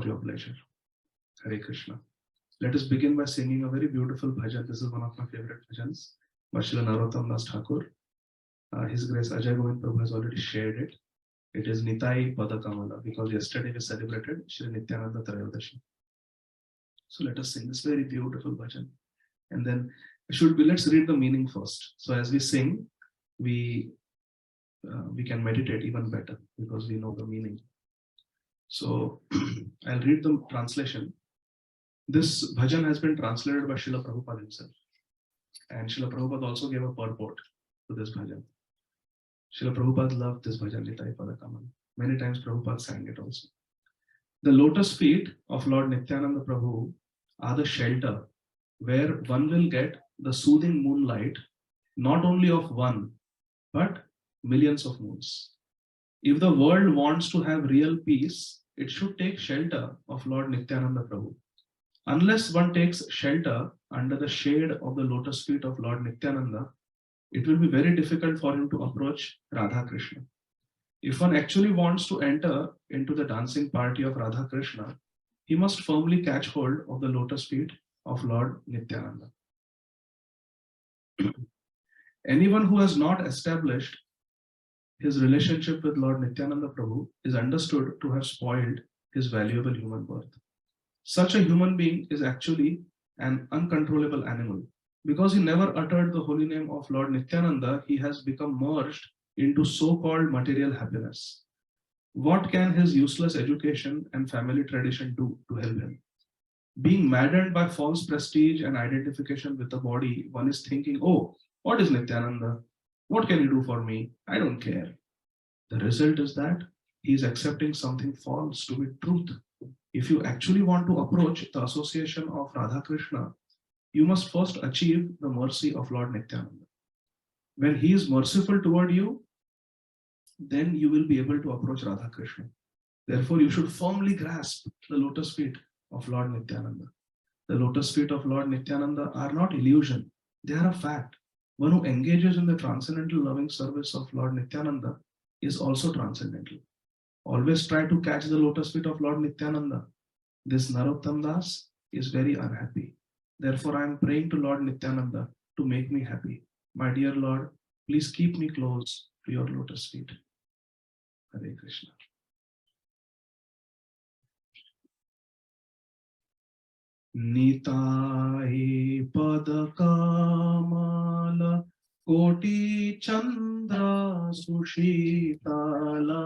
for your pleasure. Hare Krishna. Let us begin by singing a very beautiful bhajan. This is one of my favorite bhajans by Srila Narottam Das Thakur. His Grace Ajay Govind Prabhu has already shared it. It is Nitai Pada Kamala, because yesterday we celebrated Shri Nityananda Trayodashi. So let us sing this very beautiful bhajan. And then let's read the meaning first. So as we sing, we can meditate even better because we know the meaning. So I'll read the translation. This bhajan has been translated by Srila Prabhupada himself. And Srila Prabhupada also gave a purport to this bhajan. Srila Prabhupada loved this bhajan, Nitai Pada Kamala. Many times Prabhupada sang it also. The lotus feet of Lord Nityananda Prabhu are the shelter where one will get the soothing moonlight, not only of one, but millions of moons. If the world wants to have real peace, it should take shelter of Lord Nityananda Prabhu. Unless one takes shelter under the shade of the lotus feet of Lord Nityananda, it will be very difficult for him to approach Radha Krishna. If one actually wants to enter into the dancing party of Radha Krishna, he must firmly catch hold of the lotus feet of Lord Nityananda. Anyone who has not established his relationship with Lord Nityananda Prabhu is understood to have spoiled his valuable human birth. Such a human being is actually an uncontrollable animal. Because he never uttered the holy name of Lord Nityananda, he has become merged into so-called material happiness. What can his useless education and family tradition do to help him? Being maddened by false prestige and identification with the body, one is thinking, oh, what is Nityananda? What can he do for me? I don't care. The result is that he is accepting something false to be truth. If you actually want to approach the association of Radha Krishna, you must first achieve the mercy of Lord Nityananda. When he is merciful toward you, then you will be able to approach Radha Krishna. Therefore, you should firmly grasp the lotus feet of Lord Nityananda. The lotus feet of Lord Nityananda are not illusion, they are a fact. One who engages in the transcendental loving service of Lord Nityananda is also transcendental. Always try to catch the lotus feet of Lord Nityananda. This Narottam Das is very unhappy. Therefore, I am praying to Lord Nityananda to make me happy. My dear Lord, please keep me close to your lotus feet. Hare Krishna. Nitai Pada Kamala Koti Chandra Sushitala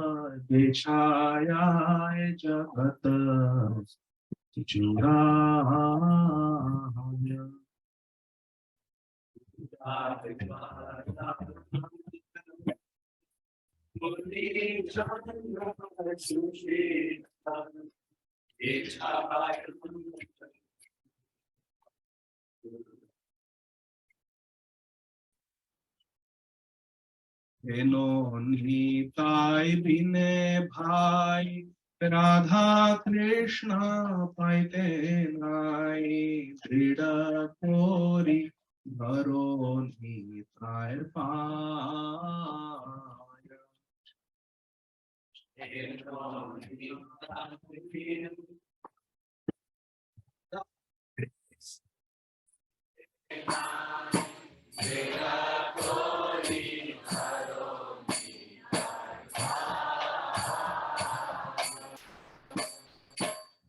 Dechaya Jagata Churaya. Eno Nitai Bine Bhai Radha Krishna Paite Nai Drida Kori Bharo Nitai Paya. Eno Nitai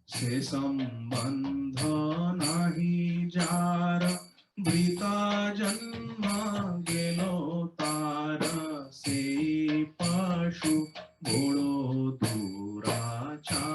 Se sambandha nahi jara brita janma gelo tara se pashu bolo durachara.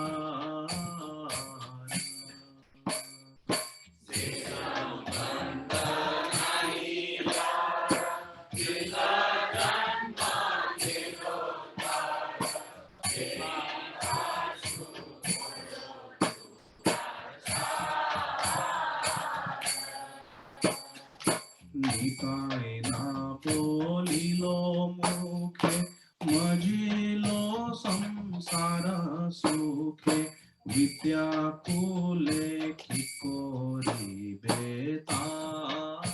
Nitai na polilo mukhe majilo samsara sukhe vidya kule kikori betara.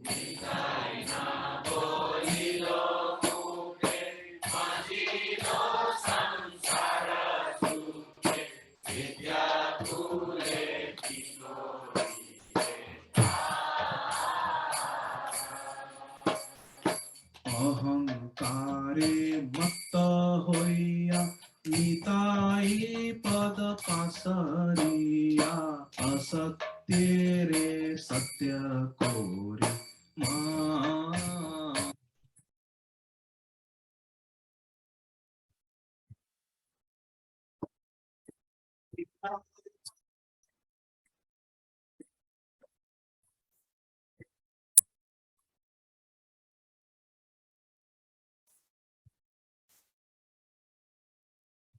Nitai na polilo mukhe majilo samsara Nitai पद पासरिया असत्य रे सत्य कोरी मा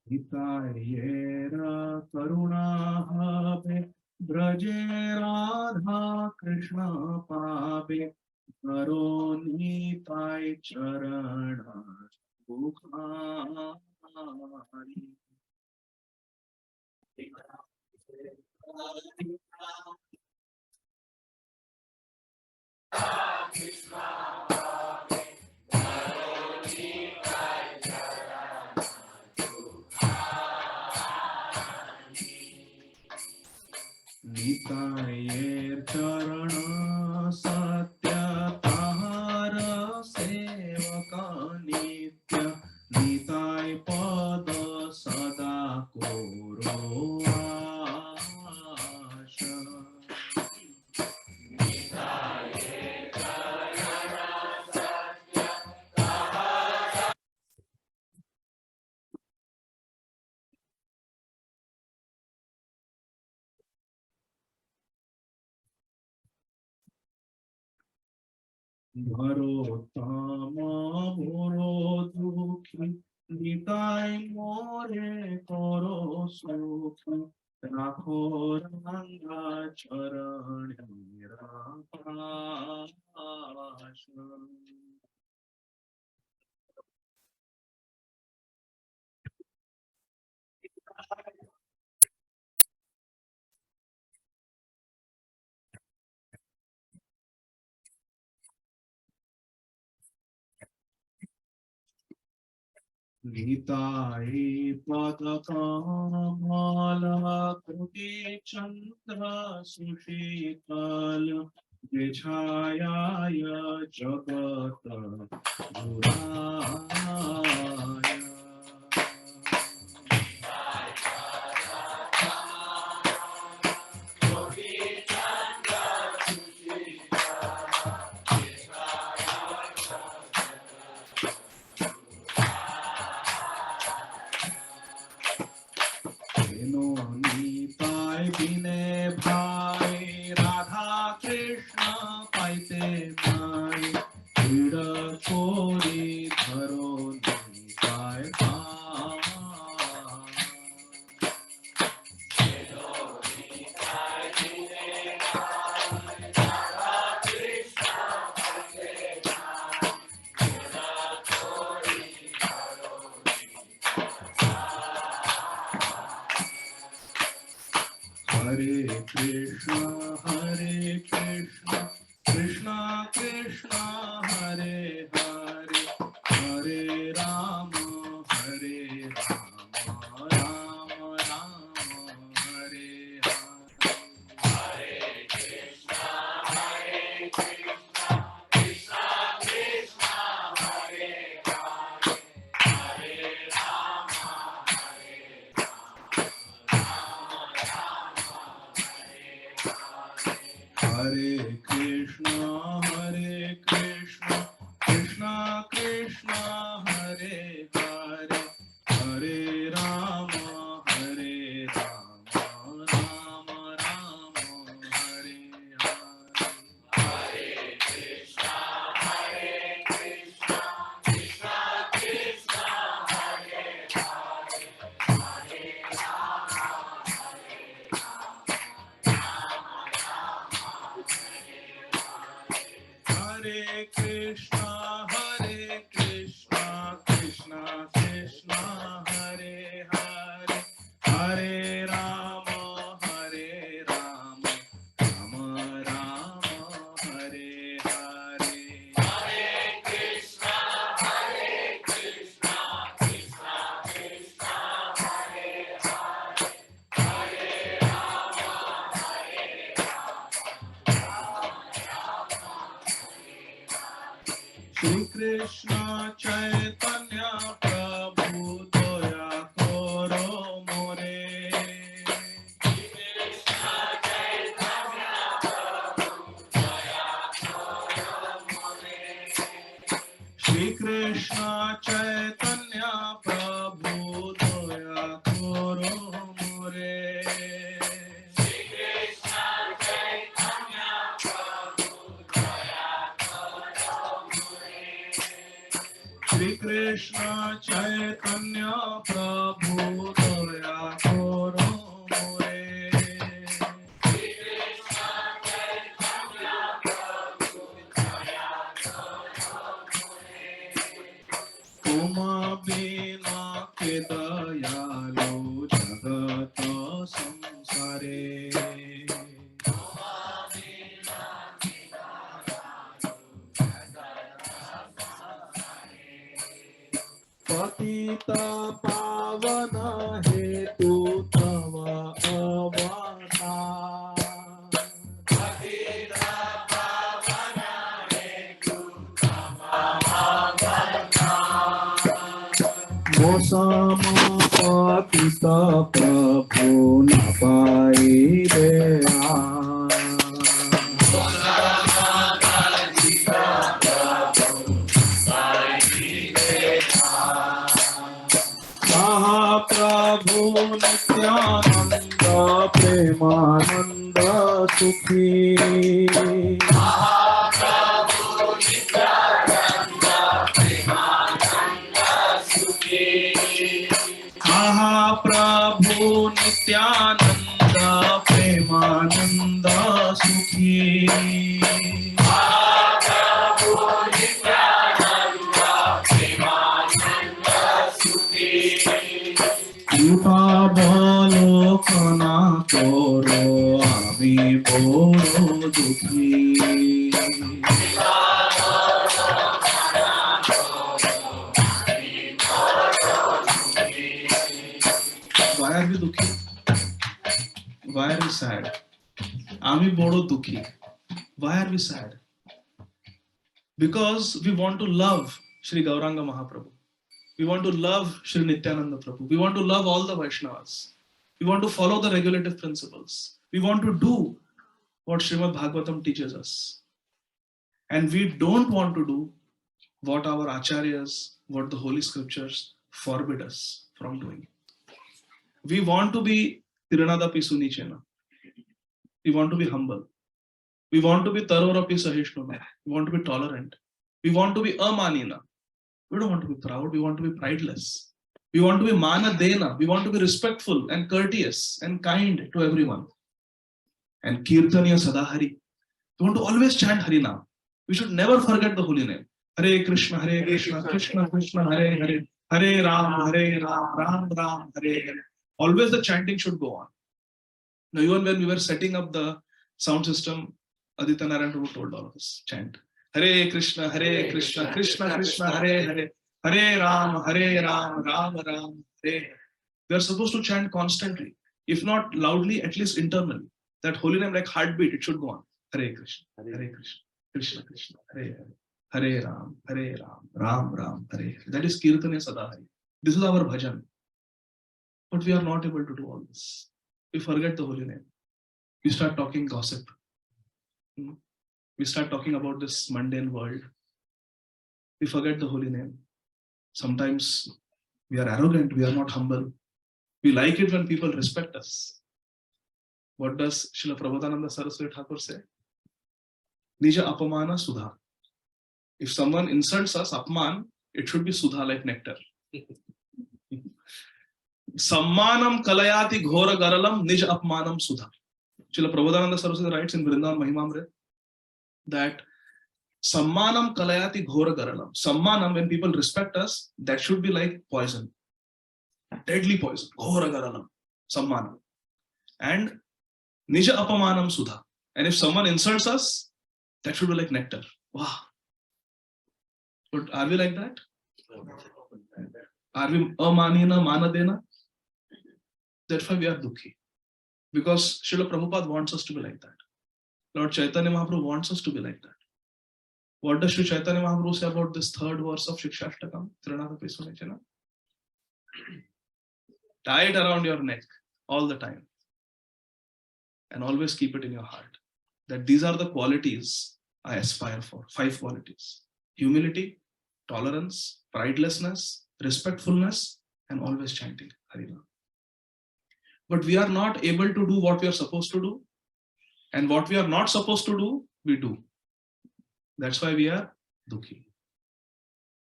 हितायेरा करुणा हवे ब्रजे राधा कृष्ण पावे करो निताय चरण बुखारी निताये चरण सत्य ताहार सेवका नित्य निताय पद सदा कोरो आशा भरो तामा भरो दुखी निताय मोरे करो सुखी राखो रंगा चरण निराश निताय पद कमला कृति चंद्र सुशीतल विछायाय जगत गुराय तेनो निताय बिने भाई राधा कृष्ण पाइते माई पीड़ कोरी धरो निताय पाय हरे कृष्णा कृष्णा कृष्णा हरे हरे हरे राम राम राम हरे हरे हरे कृष्णा कृष्णा कृष्णा हरे हरे हरे राम राम राम हरे हरे समपतित प्रभु न पाइबे महाप्रभु नित्यानंद प्रेमानंद सुखी महाप्रभु नित्यानंद प्रेमानंद सुखी कृपावलोकना करो आमी बड़ो दुखी Why are we dukhi? Why are we sad? Ami bodo dukhi. Why are we sad? Because we want to love Shri Gauranga Mahaprabhu. We want to love Shri Nityananda Prabhu. We want to love all the Vaishnavas. We want to follow the regulative principles. We want to do what Srimad Bhagavatam teaches us. And we don't want to do what our acharyas, what the holy scriptures forbid us from doing. We want to be Tiranadapi Sunichena. We want to be humble. We want to be Tarorapi Sahishnuna. We want to be tolerant. We want to be Amanina. We don't want to be proud. We want to be prideless. We want to be Manadena. We want to be respectful and courteous and kind to everyone. And Kirtaniya Sadahari. We want to always chant Harinam. We should never forget the holy name. Hare Krishna, Krishna Krishna, Hare Hare, Hare Ram, Ram Ram, Hare Hare. Always the chanting should go on. Now, even when we were setting up the sound system, Aditya Narayan Prabhu told all of us, chant. Hare Krishna, Krishna Krishna, Hare Hare, Hare Ram, Ram Ram, Hare. We are supposed to chant constantly, if not loudly, at least internally. That holy name like heartbeat, it should go on. Hare Krishna, Krishna Krishna, Hare Hare, Hare Ram, Ram Ram, Hare Hare. That is Kirtaniya Sadahari. This is our bhajan. But we are not able to do all this. We forget the holy name. We start talking gossip. We start talking about this mundane world. We forget the holy name. Sometimes we are arrogant. We are not humble. We like it when people respect us. What does Srila Prabodhananda Saraswati Thakur say? Nija apamana sudha. If someone insults us, apman, it should be sudha, like nectar. Sammanam kalayati ghora garalam nij apmanam sudha. Srila Prabodhananda Saraswati writes in Vrindavan Mahimamrit that Sammanam kalayati ghora garalam. Sammanam, when people respect us, that should be like poison. Deadly poison. Ghora garalam. Sammanam. And nija apamanam sudha. And if someone insults us, that should be like nectar. Wow. But are we like that? Are we amanina, manadena? That's why we are dukhi. Because Srila Prabhupada wants us to be like that. Lord Chaitanya Mahaprabhu wants us to be like that. What does Sri Chaitanya Mahaprabhu say about this third verse of Shikshashtakam? Tiranadapi Sunichena. Tie it around your neck all the time. And always keep it in your heart. That these are the qualities I aspire for. 5 qualities. Humility, tolerance, pridelessness, respectfulness, and always chanting Harinam. But we are not able to do what we are supposed to do. And what we are not supposed to do, we do. That's why we are dukhi.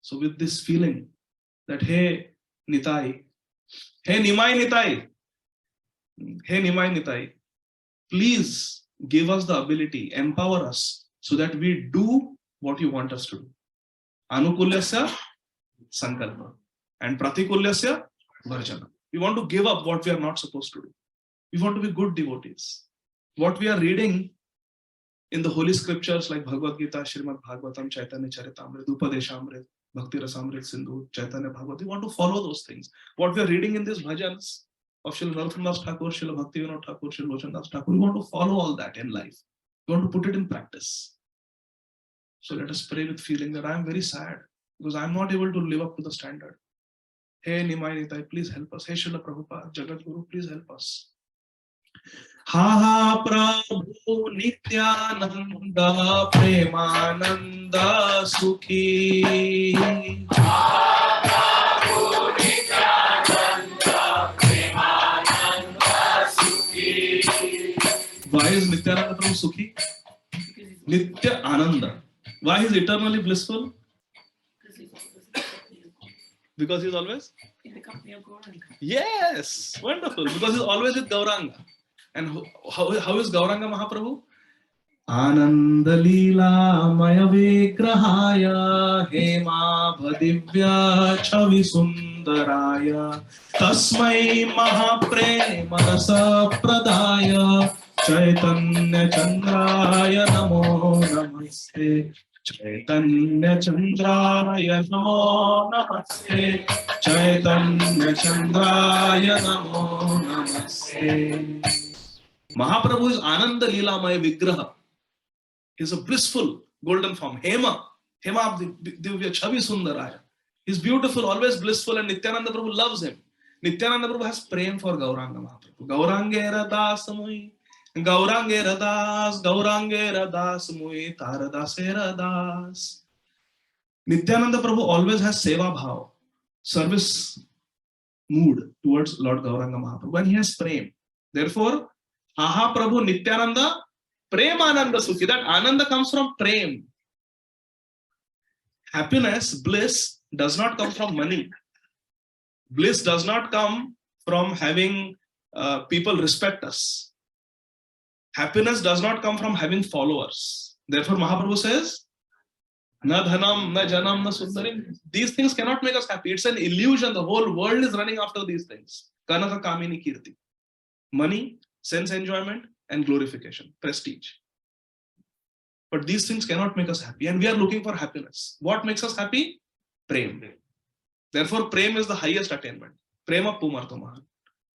So with this feeling that, hey Nitai, hey Nimai Nitai, hey Nimai Nitai, please give us the ability, empower us so that we do what you want us to do. Anukulyasya sankalpa and pratikulyasya varjana. We want to give up what we are not supposed to do. We want to be good devotees. What we are reading in the holy scriptures like Bhagavad Gita, Srimad Bhagavatam, Chaitanya Charitamrita, Upadeshamrita, Bhakti Rasamrita Sindhu, Chaitanya Bhagavad, we want to follow those things. What we are reading in these bhajans of Srila Narottam Thakur, Srila Bhaktivinoda Thakur, Srila Lochandas Thakur, we want to follow all that in life. We want to put it in practice. So let us pray with feeling that I am very sad because I am not able to live up to the standard. Hey Nimai Nitai, please help us. Hey Srila Prabhupada, Jagat Guru, please help us. Ha Prabhu Nityananda Premananda Sukhi. Why is Nityananda Prabhu Sukhi? Nitya Ananda. Why he is eternally blissful? Because he is always in the company of Gauranga. Yes, wonderful. Because he is always with Gauranga. And how is Gauranga Mahaprabhu? Ananda Leela Maya Vigrahaya Hema Bhadivya Chavi Sundaraya Tasmai Mahaprema Rasa Pradaya Chaitanya Chandraya Namo Namaste Chaitanya Chandraya Namo Namaste Chaitanya Chandraya Namo Namaste. Mahaprabhu is Ananda Leela Maya Vigraha. He is a blissful golden form. Hema Divya Chavi Sundaraya. He is beautiful, always blissful, and Nityananda Prabhu loves him. Nityananda Prabhu has praying for Gauranga Mahaprabhu. Gaurangera Das Mui, Gaurangera Das Mui, Taradasera Das. Nityananda Prabhu always has seva bhav, service mood towards Lord Gauranga Mahaprabhu when he has praying. Therefore, Aha Prabhu Nityananda Premananda Sukhi. That Ananda comes from Prem. Happiness, bliss does not come from money. Bliss does not come from having people respect us. Happiness does not come from having followers. Therefore, Mahaprabhu says, Na dhanam, na janam, na sundarim. These things cannot make us happy. It's an illusion. The whole world is running after these things. Kanaka kamini kirti. Money, sense enjoyment, and glorification, prestige. But these things cannot make us happy, and we are looking for happiness. What makes us happy? Prem. Therefore, Prem is the highest attainment. Prema Pumartamahan.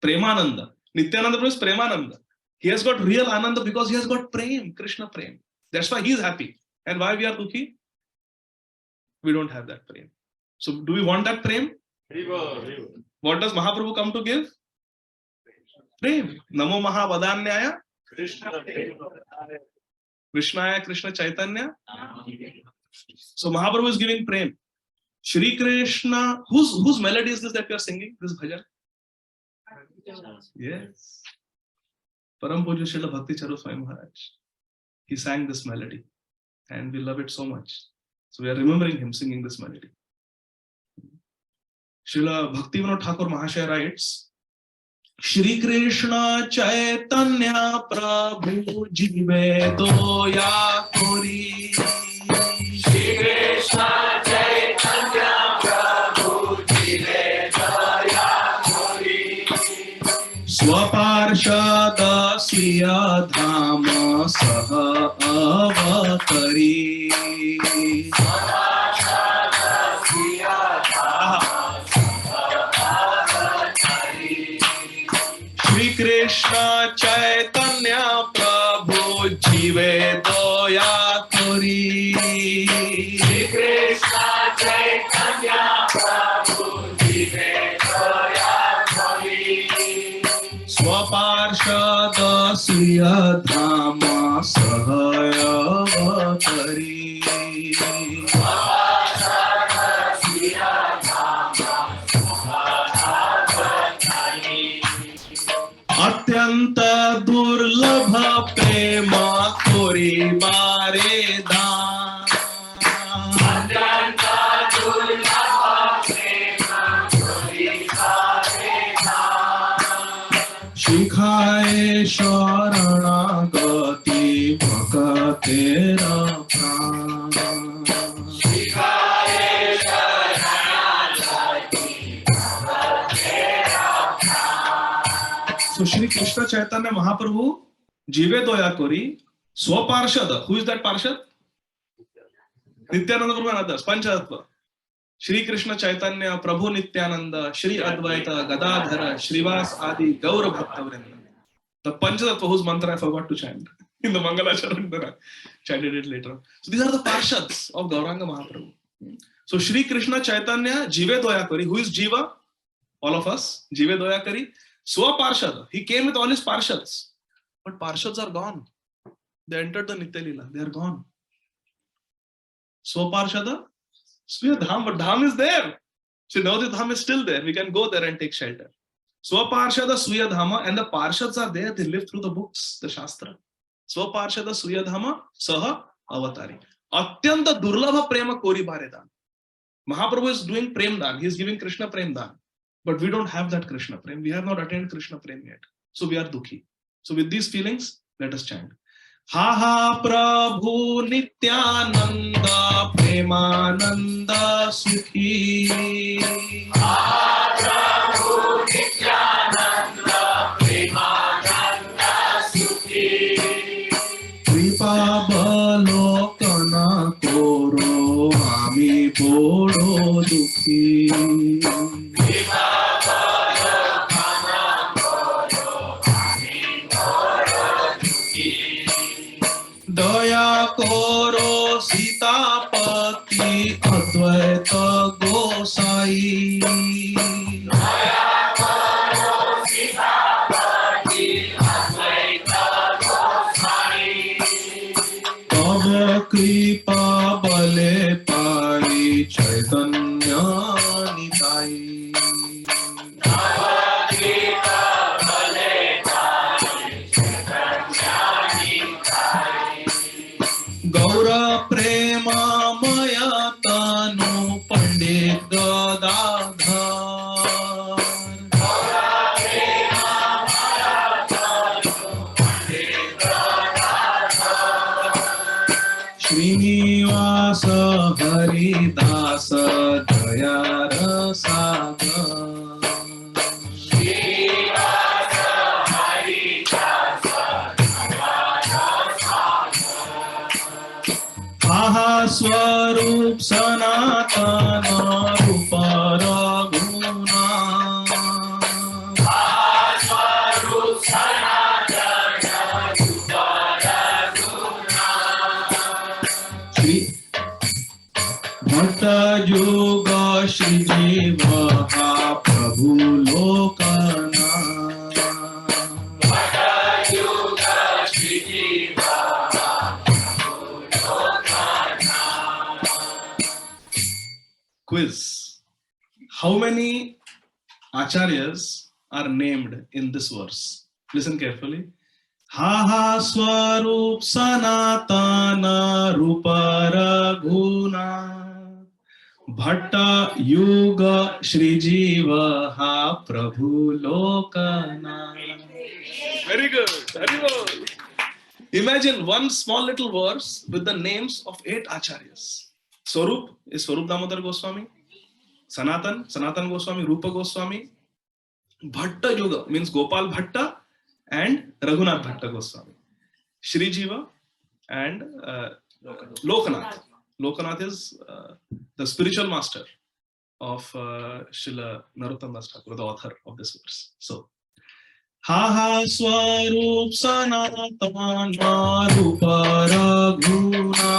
Premananda. Nityananda is Premananda. He has got real Ananda because he has got Prem, Krishna Prem. That's why he is happy. And why we are dukhi? We don't have that Prem. So, do we want that Prem? What does Mahaprabhu come to give? Prem. Namo Mahavadanyaya Krishnaya Krishna Chaitanya. So Mahaprabhu is giving Prem. Shri Krishna, whose melody is this that we are singing? This bhajan? Yes. Param Pujya Srila Bhakti Charu Swami Maharaj. He sang this melody and we love it so much. So we are remembering him singing this melody. Srila Bhaktivinoda Thakur Mahashaya writes, Shri Krishna Chaitanya Prabhu Jive Doya Kori. Shri Krishna Chaitanya Prabhu Jive Doya Kori. Swaparshada Siya Dhama Saha Avatari. Swaparshada Siya Dhama Shri Krishna Chaitanya Prabhu Jive Doya Kori. Shri Krishna Chaitanya Prabhu Jive Doya Kori. Swaparshada Siya Dhama Sahaya Vatari. Swaparshada Siya Dhama Sahaya Vatari. Atyanta Durlabha Prema Kori Mare Daan. Atyanta Durlabha Prema Kori Mare Daan. Shikhaye Sharana Gati Bhakatera Pran. Shikhaye Sharana Gati Bhakatera Pran. So Shri Krishna Chaitanya Mahaprabhu Jive Doya Kori Swaparshada. Who is that Parshad? Nityananda Prabhu and others. Panchatattva. Shri Krishna Chaitanya Prabhu Nityananda Shri Advaita Gadādhara Shrivas Ādi Gaura Bhaktavrinda. The Panchatattva whose mantra I forgot to chant in the Mangalacharan, then I chanted it later. So these are the Parshads of Gauranga Mahaprabhu. So Shri Krishna Chaitanya Jive Doya Kori. Who is Jiva? all of us. Jive doya kari. Swa Parshad, he came with all his Parshads. But Parshads are gone. They entered the Nitya Leela. They are gone. Swa Parshada, Swiya Dham, but Dham is there. So now the Dham is still there. We can go there and take shelter. Swa Parshada, Swiya Dhama, and the Parshads are there. They live through the books, the Shastra. Swa Parshada, Swiya Dhama, Saha Avatari. Atyanta Durlabha Prema Kori Bharedan. Mahaprabhu is doing Prem Dan. He is giving Krishna Prem Dan. But we don't have that Krishna Prem. We have not attained Krishna Prem yet. So we are dukhi. So with these feelings, let us chant. Ha ha Prabhu Nityananda Premananda Sukhi. Ha ha Prabhu Nityananda Premananda Sukhi. Kripa Balokana Koro Ami Bodo Dukhi. Daya Koro Sitapati Advaita Gosai. Daya Koro Sitapati Advaita Gosai. Tava Kripa Bale Pai Chaitanya Nitai. Gaura Prema Maya Tanu Pandit Gadādhara. Gaura Prema Maya Tanu Pandit Gadādhara. Srinivasa Hari Dāsa Daya Rasaga. Aha Swarup Sanatana Rupa Raguna. Aha Swarup Sanatana Rupa Raguna. Shri Bhatta Yoga Shri Jiva Prabhu Lokana. Bhatta Yoga Shri Jiva. Quiz. How many acharyas are named in this verse? Listen carefully. Ha ha Swarup Sanatana Rupa Raghuna Bhatta Yuga Shri Jiva Ha Prabhu Lokana. Very good. Very good. Imagine one small little verse with the names of 8 acharyas. Swarup is Swarup Damodar Goswami. Sanatan Goswami, Rupa Goswami. Bhatta Yuga means Gopal Bhatta and Raghunath Bhatta Goswami. Shri Jiva and Lokanath. Lokanath is the spiritual master of Srila Narottam Das Thakur, the author of this verse. So, Ha ha Swarup Sanatana Rupa Raghuna.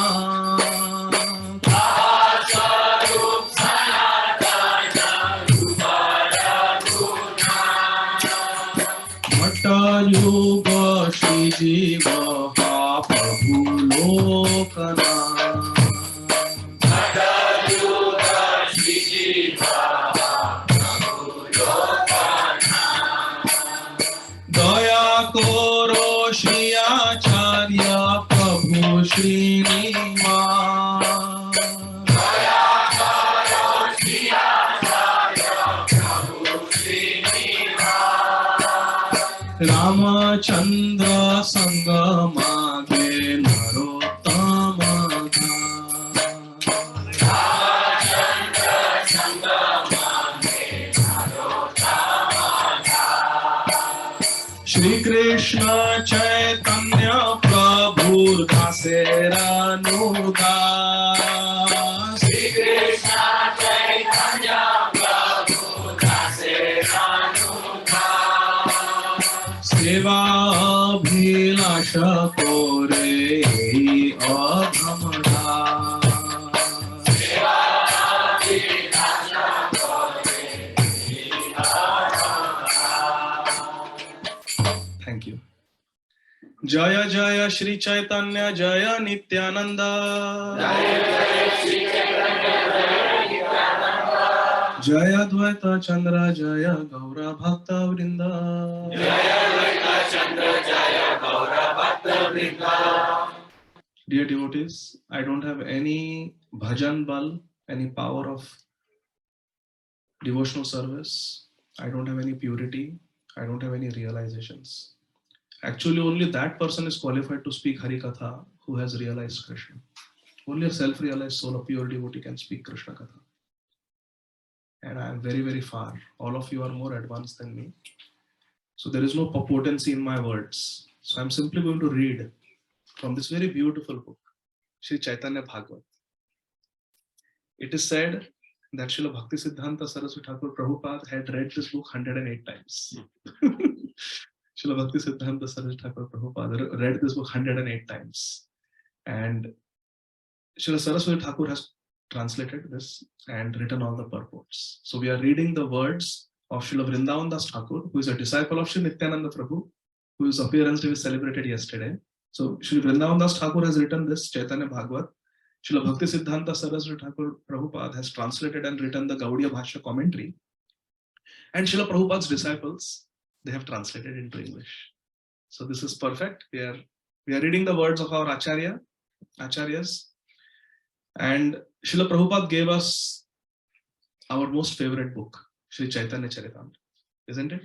Yuga Shri Jiva Prabhu Lokana. Yuga Shri Jiva Prabhu Lokana. Daya Koro Shri Acharya Prabhu Shri Nima. Daya Koro Shri Acharya Prabhu Shri Nima. Ramachandra Sangama De Narottama Ramachandra Sangama De Narottama Shri Krishna Chaitanya Prabhu Dasera Nuda. Shri Krishna Chaitanya Prabhu Dasera Nuda. Seva Bhilasha Kore Adhamada. Seva Bhilasha Kore Adhamada. Thank you. Jaya Jaya Shri Chaitanya Jaya Nityananda. Jaya Dvaita Chandra Jaya Gaura Bhakta Vrinda. Dear devotees, I don't have any bhajan bal, any power of devotional service. I don't have any purity. I don't have any realizations. Actually, only that person is qualified to speak Hari Katha who has realized Krishna. Only a self-realized soul, a pure devotee can speak Krishna Katha. And I am very, very far. All of you are more advanced than me. So there is no potency in my words. So I'm simply going to read from this very beautiful book, Sri Chaitanya Bhagavat. It is said that Srila Bhakti Siddhanta Saraswati Thakur Prabhupada had read this book 108 times. Srila Bhakti Siddhanta Saraswati Thakur Prabhupada read this book 108 times. And Srila Saraswati Thakur has translated this and written all the purports. So we are reading the words of Srila Vrindavan Das Thakur, who is a disciple of Sri Nityananda Prabhu, whose appearance day was celebrated yesterday. So Sri Vrindavan Das Thakur has written this Chaitanya Bhagavat. Srila Bhakti Siddhanta Saraswati Thakur Prabhupada has translated and written the Gaudiya Bhashya commentary. And Srila Prabhupada's disciples, they have translated into English. So this is perfect. We are reading the words of our Acharyas. And Srila Prabhupada gave us our most favorite book, Sri Chaitanya Charitamrita, isn't it?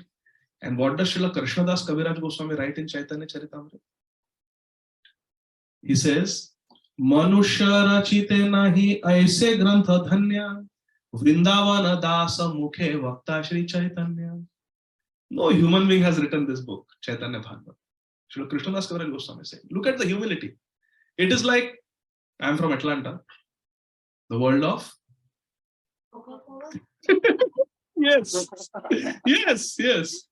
And what does Srila Krishnadas Kaviraj Goswami write in Chaitanya Charitamrita? He says, Manushya rachite nahi aise grantha dhanya Vrindavana Dasa Mukhe Vakta Shri Chaitanya. No human being has written this book, Chaitanya Bhagavat. Srila Krishnadas Kaviraj Goswami saying, look at the humility. It is like, I am from Atlanta, the world of yes, yes.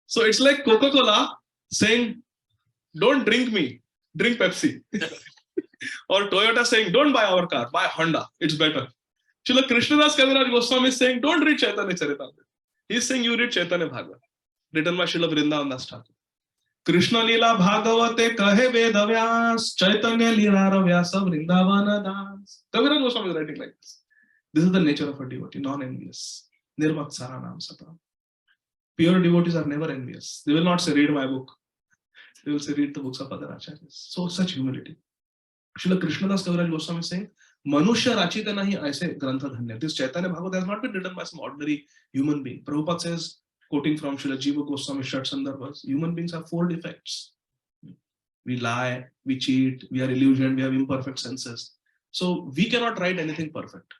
So it's like Coca-Cola saying, don't drink me, drink Pepsi. Or Toyota saying, don't buy our car, buy Honda, it's better. Srila Krishnadas Kaviraj Goswami is saying, don't read Chaitanya Charitamrita. He's saying, you read Chaitanya Bhagavat, written by Srila Vrindavan Das Thakur. Krishna Lila Bhagavate Kahe Veda Vyas, Chaitanya Lila Vyasa Vrindavana Das. Kaviraj Goswami is writing like this. This is the nature of a devotee, non-envious. Nirmatsara Nam Sata. Pure devotees are never envious. They will not say, read my book. They will say, read the books of other acharyas. So, such humility. Srila Krishnadas Kaviraj Goswami is saying, Manushya rachita nahi aise grantha dhanya. This Chaitanya Bhagavat has not been written by some ordinary human being. Prabhupada says, quoting from Srila Jiva Goswami Shat Sandarbhas, human beings have 4 defects. We lie, we cheat, we are illusioned, we have imperfect senses. So we cannot write anything perfect.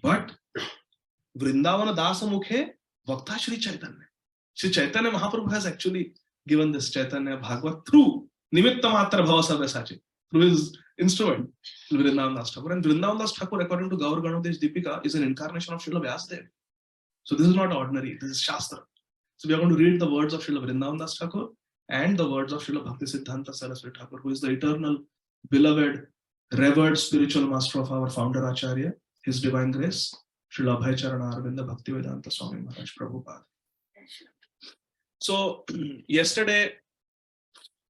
But Vrindavana Dasa Mukhe Vakta Shri Chaitanya. Shri Chaitanya Mahaprabhu has actually given this Chaitanya Bhagavat through Nimitta Matra Bhava Sabyasachi, through his instrument, Vrindavan Das Thakur. And Vrindavan Das Thakur, according to Gaur Ganodesh Deepika, is an incarnation of Srila Vyasadeva. So this is not ordinary, this is Shastra. So we are going to read the words of Srila Vrindavan Das Thakur and the words of Srila Bhakti Siddhanta Saraswati Thakur, who is the eternal, beloved, revered spiritual master of our founder Acharya, His Divine Grace, Srila Abhay Charana Arvinda Bhaktivedanta Swami Maharaj Prabhupada. So yesterday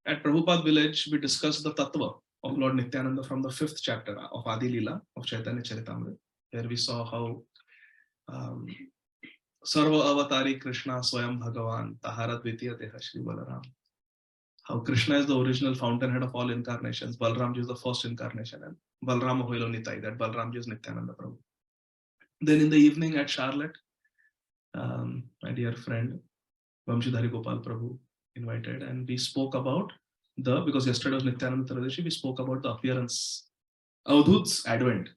at Prabhupada village, we discussed the Tattva of Lord Nityananda from the 5th chapter of Ādi Lila of Chaitanya Charitamrita, where we saw how Sarva Avatari Krishna Swayam Bhagavan Tahara Dvitiya Deha Shri Balaram. How Krishna is the original fountainhead of all incarnations. Balramji is the first incarnation, and Balrama Hoilo Nitai, that Balramji is Nityananda Prabhu. Then in the evening at Charlotte, my dear friend Vamshidhari Gopal Prabhu invited, and we spoke about because yesterday was Nityananda Tradashi, we spoke about the appearance, Avadhūta's advent.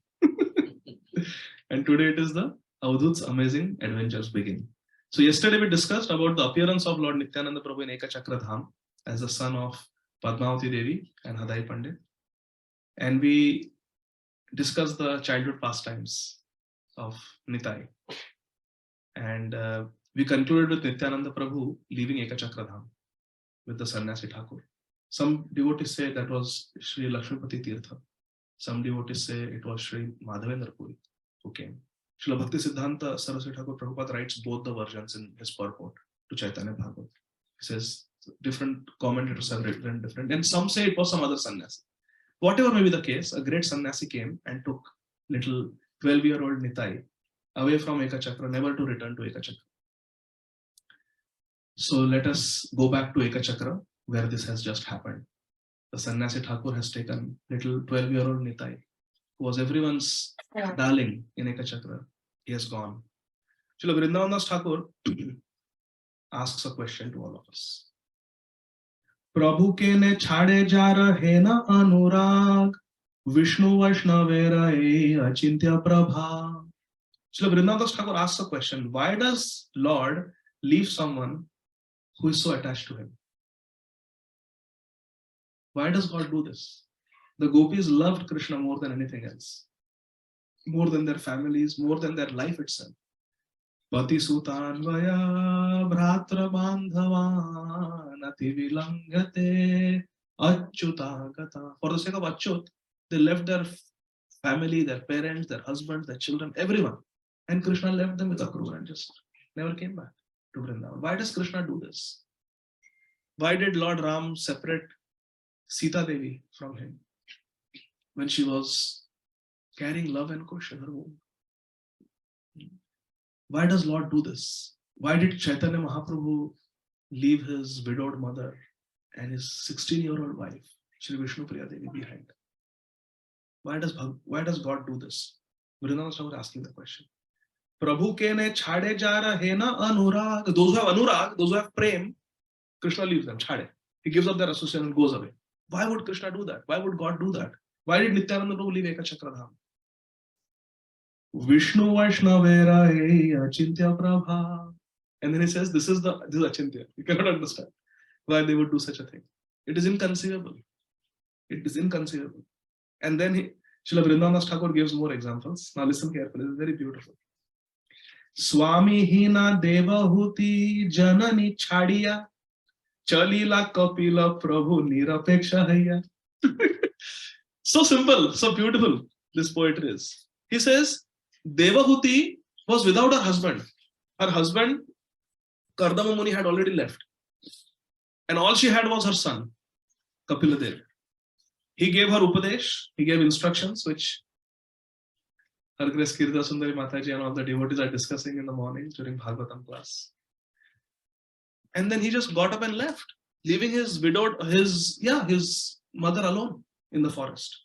And today it is the Avadhūta's amazing adventures begin. So yesterday we discussed about the appearance of Lord Nityananda Prabhu in Ekachakra Dham as the son of Padmavati Devi and Hadai Pandit. And we discussed the childhood pastimes of Nitai. And we concluded with Nityananda Prabhu leaving Ekachakra Dham with the Sannyasi Thakur. Some devotees say that was Sri Lakshmipati Tirtha. Some devotees say it was Sri Madhavendra Puri who came. Srila Bhakti Siddhanta Saraswati Thakur Prabhupada writes both the versions in his purport to Chaitanya Bhagavat. He says Different commentators have written different, and some say it was some other sannyasi. Whatever may be the case, a great sannyasi came and took little 12-year-old Nitai away from Ekachakra, never to return to Ekachakra. So let us go back to Ekachakra, where this has just happened. The sannyasi Thakur has taken little 12-year-old Nitai, who was everyone's darling in Ekachakra. He has gone. Srila Vrindavan Das Thakur asks a question to all of us. प्रभु के ने छाड़े जा रहे न अनुराग, विष्णु वैष्णवे रहे अचिंत्य Prabha. Srila Vrindavan Das Thakur asks a question. Why does Lord leave someone who is so attached to him? Why does God do this? The gopis loved Krishna more than anything else, more than their families, more than their life itself. Pati sutanvaya bhratra bandhavan ati vilangyate achyuta gata. For the sake of Achyut, they left their family, their parents, their husbands, their children, everyone. And Krishna left them with Akrura and just never came back to Vrindavan. Why does Krishna do this? Why did Lord Ram separate Sita Devi from him when she was carrying love and kush in her womb? Why does Lord do this? Why did Chaitanya Mahaprabhu leave his widowed mother and his 16-year-old wife, Shri Vishnu Priya Devi, behind? Why does God do this? Vrindavan Das Thakur was asking the question. Prabhu ke ne chhade ja rahe na anurag. Those who have anurag, those who have prem, Krishna leaves them, chhade. He gives up their association and goes away. Why would Krishna do that? Why would God do that? Why did Nityananda Prabhu leave Ekachakra Dham? Vishnu Vaishnavera Achintya Prabha. And then he says, this is Achintya. You cannot understand why they would do such a thing. It is inconceivable. It is inconceivable. And then Srila Vrindavan Das Thakur gives more examples. Now listen carefully, it's very beautiful. Swami hina devahuti janani chadiya chalila kapila prabhu nirapeksha hayya. So simple, so beautiful this poetry is. He says, Devahuti was without her husband. Her husband, Kardama Muni, had already left. And all she had was her son, Kapila Dev. He gave her Upadesh, he gave instructions, which Her Grace Kirta Sundari Mataji and all the devotees are discussing in the morning during Bhagavatam class. And then he just got up and left, leaving his mother alone in the forest.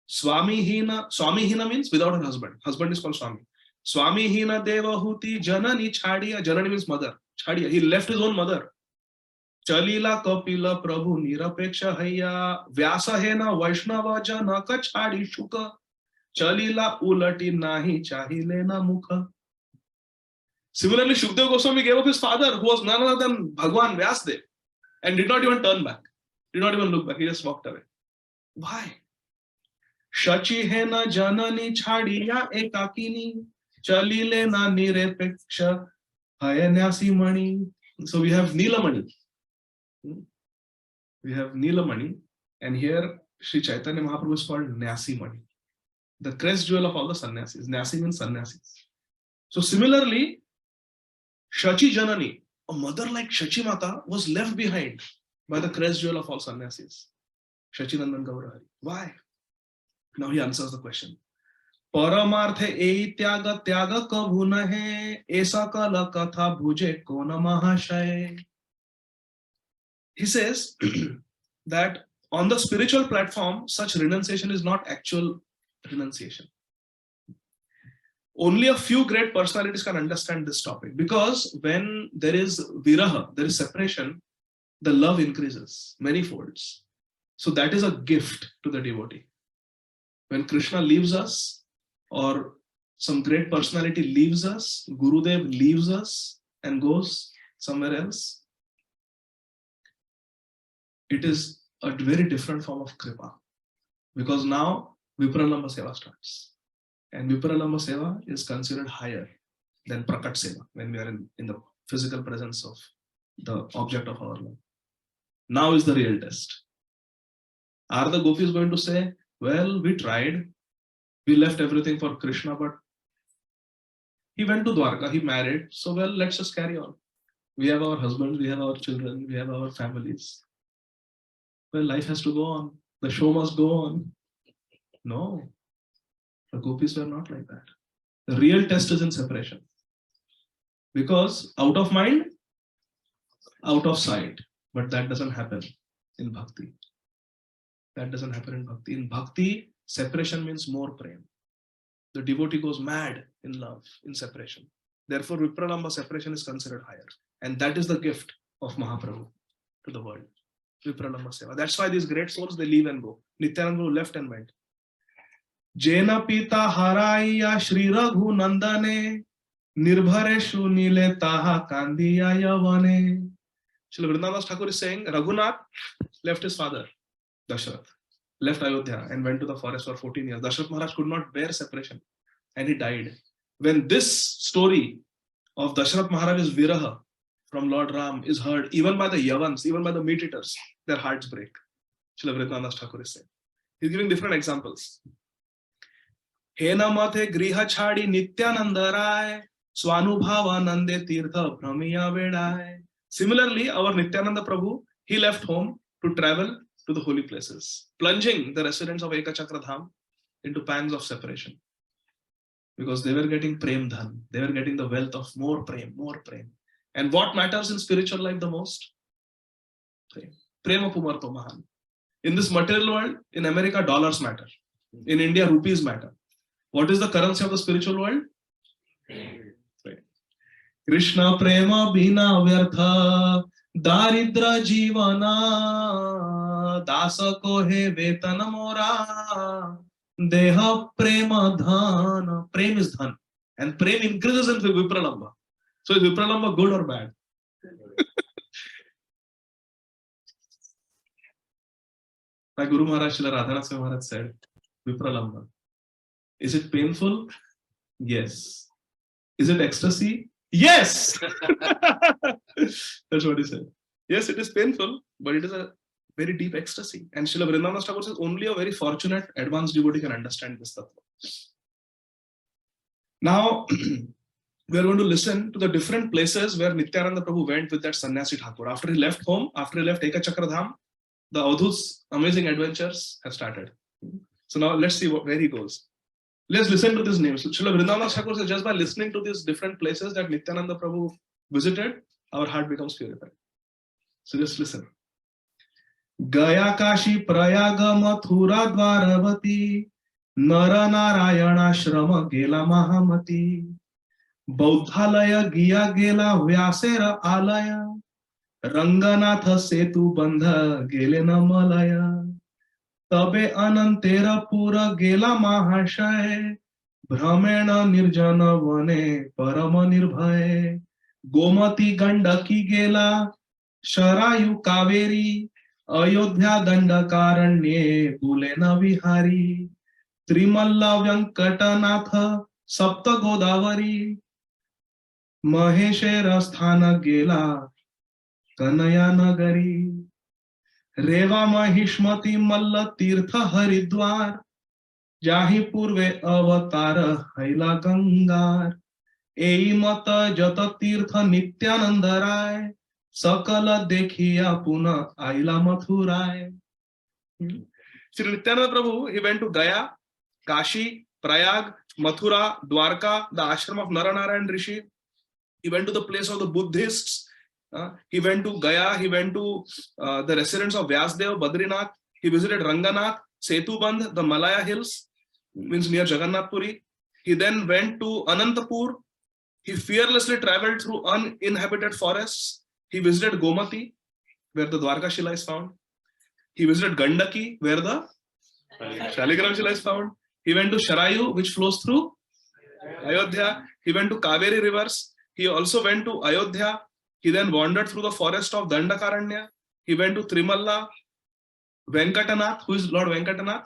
Swami Hina means without her husband. Husband is called Swami. Swami Hina Devahuti Janani Chadiya. Janani means mother. Chadiya. He left his own mother. Chalila Kapila Prabhu Nirapeksha Hayya. Vyasa Hena Vaishnava Janaka Chadi Shuka. Chalila Ulati Nahi Chahilena Mukha. Similarly, Shukdev Goswami gave up his father, who was none other than Bhagwan Vyasdev, and did not even turn back. Did not even look back. He just walked away. Why? Shachi hena janani chadiya ekakini chalile na nirepeksha hayanyasi mani. So we have Nilamani. We have Nilamani, and here Sri Chaitanya Mahaprabhu is called Nyasi Mani, the crest jewel of all the sannyasis. Nyasi means sannyasis. So similarly, Shachi Janani, a mother like Shachi Mata, was left behind by the crest jewel of all sannyasis, Shachinandan Gaurahari. Why? Now he answers the question. Paramarthe ei tyaga tyaga kabhu nahe esa kala katha bhuje kona mahashay. He says that on the spiritual platform, such renunciation is not actual renunciation. Only a few great personalities can understand this topic, because when there is viraha, there is separation, the love increases many folds. So that is a gift to the devotee. When Krishna leaves us, or some great personality leaves us, Gurudev leaves us and goes somewhere else, it is a very different form of kripa, because now Vipralamba Seva starts. And Vipralamba Seva is considered higher than Prakat Seva when we are in the physical presence of the object of our love. Now is the real test. Are the gopis going to say, well, we tried, we left everything for Krishna, but he went to Dwarka, he married, so well, let's just carry on. We have our husbands, we have our children, we have our families. Well, life has to go on. The show must go on. No, the gopis were not like that. The real test is in separation. Because out of mind, out of sight. But that doesn't happen in bhakti. That doesn't happen in bhakti. In bhakti, separation means more prem. The devotee goes mad in love, in separation. Therefore, Vipralamba separation is considered higher. And that is the gift of Mahaprabhu to the world. Vipralamba seva. That's why these great souls, they leave and go. Nityananda Prabhu left and went. Jena pita haraiya Shri Raghu Nandane Nirbhareshu Nile Taha Kandiya Yavane. Srila Vrindavan Thakur is saying Raghunath left his father, Dashrath, left Ayodhya and went to the forest for 14 years. Dashrath Maharaj could not bear separation and he died. When this story of Dashrath Maharaj's viraha from Lord Ram is heard, even by the Yavans, even by the meat eaters, their hearts break. Srila Vrindavan Thakur is saying. He's giving different examples. Hena mathe griha chhadi Nityananda Rai Swanubhava Nande Tirtha Brahmiya Vedai. Similarly, our Nityananda Prabhu, he left home to travel to the holy places, plunging the residents of Ekachakra Dham into pangs of separation. Because they were getting prem dhan, they were getting the wealth of more prem, more prem. And what matters in spiritual life the most? Prem. Prema pumarto mahan. In this material world, in America, dollars matter. In India, rupees matter. What is the currency of the spiritual world? Krishna prema bina vyartha daridra jivana dasa ko he vetana mora deha prema dhana. Prem is dhan and prem increases in Vipralamba. So is Vipralamba good or bad? Like Guru Maharaj Srila Radharasa Maharaj said, Vipralamba. Is it painful? Yes. Is it ecstasy? Yes! That's what he said. Yes, it is painful, but it is a very deep ecstasy. And Srila Vrindavan Thakur says only a very fortunate advanced devotee can understand this tattva. Now, we are going to listen to the different places where Nityananda Prabhu went with that sannyasi Thakur. After he left home, after he left Ekachakra Dham, the Avadhūta's amazing adventures have started. So now let's see where he goes. Let's listen to these names. Srila Vrindavan Thakur says just by listening to these different places that Nityananda Prabhu visited, our heart becomes purified. So just listen. Gaya Kashi Prayaga Mathura Dvaravati Nara Narayana Shrama Gela Mahamati Baudhalaya Giya Gela Vyasera Alaya Ranganatha Setu Bandha Gele Namalaya Tabe Anantera Pura Gela Mahashaya Brahmena Nirjana Vane Parama Nirbhaye Gomati Gandaki Gela Sharayu Kaveri Ayodhya Dandakaranye Bulena Vihari Trimalla Vyankatanatha Sapta Godavari Maheshera Sthana Gela Kanaya Nagari Reva Mahishmati Malla Tirtha Haridwar Jahi Purve Avatara Haila Gangar Ei Mata Jata Tirtha Nityananda Rai Sakala Dekhiya Puna Aila Mathurai. Sri Nityananda Prabhu, he went to Gaya, Kashi, Prayag, Mathura, Dwarka, the ashram of Naranarayan Rishi. He went to the place of the Buddhists. He went to Gaya, he went to the residence of Vyasdev, Badrinath. He visited Ranganath, Setubandh, the Malaya Hills, means near Jagannath Puri. He then went to Anantapur. He fearlessly traveled through uninhabited forests. He visited Gomati, where the Dwarka Shila is found. He visited Gandaki, where the Shaligram Shila is found. He went to Sharayu, which flows through Ayodhya. He went to Kaveri rivers. He also went to Ayodhya. He then wandered through the forest of Dandakaranya. He went to Trimalla, Venkatanath. Who is Lord Venkatanath?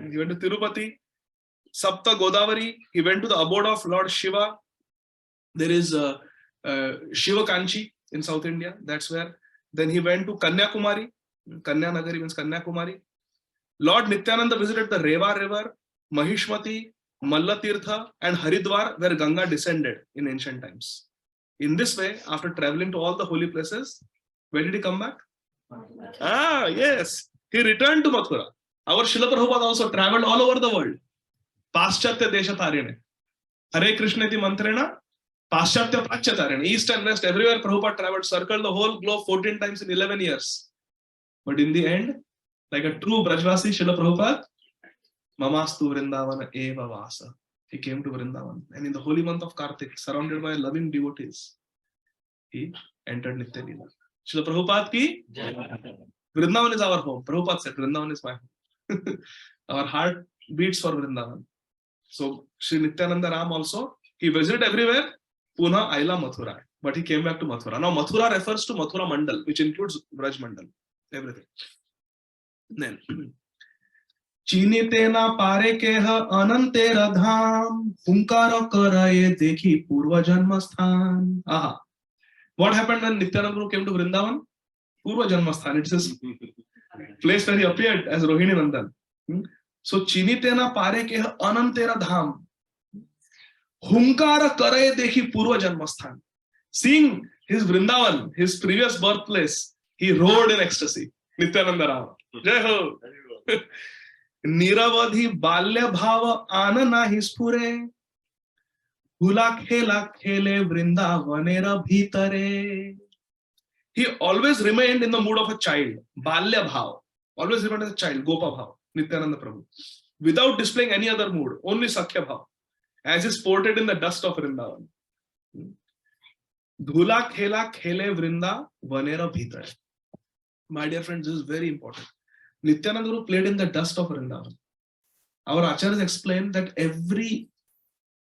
He went to Tirupati, Sapta Godavari. He went to the abode of Lord Shiva. There is Shiva Kanchi in South India. That's where. Then he went to Kanyakumari. Kanya Nagari means Kanyakumari. Lord Nityananda visited the Reva River, Mahishmati, Mallatirtha, and Haridwar, where Ganga descended in ancient times. In this way, after traveling to all the holy places, where did he come back? Yes. He returned to Mathura. Our Srila Prabhupada also traveled all over the world. Paschatya Desha Tarine. Hare Krishna iti mantrena. Paschatya Prachya Tarine. East and West, everywhere Prabhupada traveled, circled the whole globe 14 times in 11 years. But in the end, like a true Brajvasi, Srila Prabhupada, Mamastu Vrindavana Eva Vasa. He came to Vrindavan. And in the holy month of Kartik, surrounded by loving devotees, he entered Nitya Leela. Srila Prabhupada ki Vrindavan is our home. Prabhupada said, Vrindavan is my home. Our heart beats for Vrindavan. So, Sri Nityananda Ram also, he visited everywhere, Pune, Aila, Mathura. But he came back to Mathura. Now, Mathura refers to Mathura Mandal, which includes Braj Mandal. Everything. Then, Chinite na pare ke ha anantera dham, hunkara karaye dekhi purva janmasthan. Aha. What happened when Nityananda Prabhu came to Vrindavan? Purva Janmasthan. It's his place where he appeared as Rohini Nandan. So, Chinite na pare ke anantera dham. Hunkara karaye dekhi Purva Janmasthan. Seeing his Vrindavan, his previous birthplace, he roared in ecstasy. Nityananda Ram. Jai Ho. Niravadhi balya bhava anana hispure. Hula khela khele Vrindavanera bhitare. He always remained in the mood of a child. Balya bhav. Always remained as a child. Gopa bhav. Nityananda Prabhu. Without displaying any other mood. Only Sakhya bhav. As is portrayed in the dust of Vrindavan. Dhula khela khele Vrindavanera bhitare. My dear friends, this is very important. Nityananda Prabhu played in the dust of Vrindavan. Our acharyas explained that every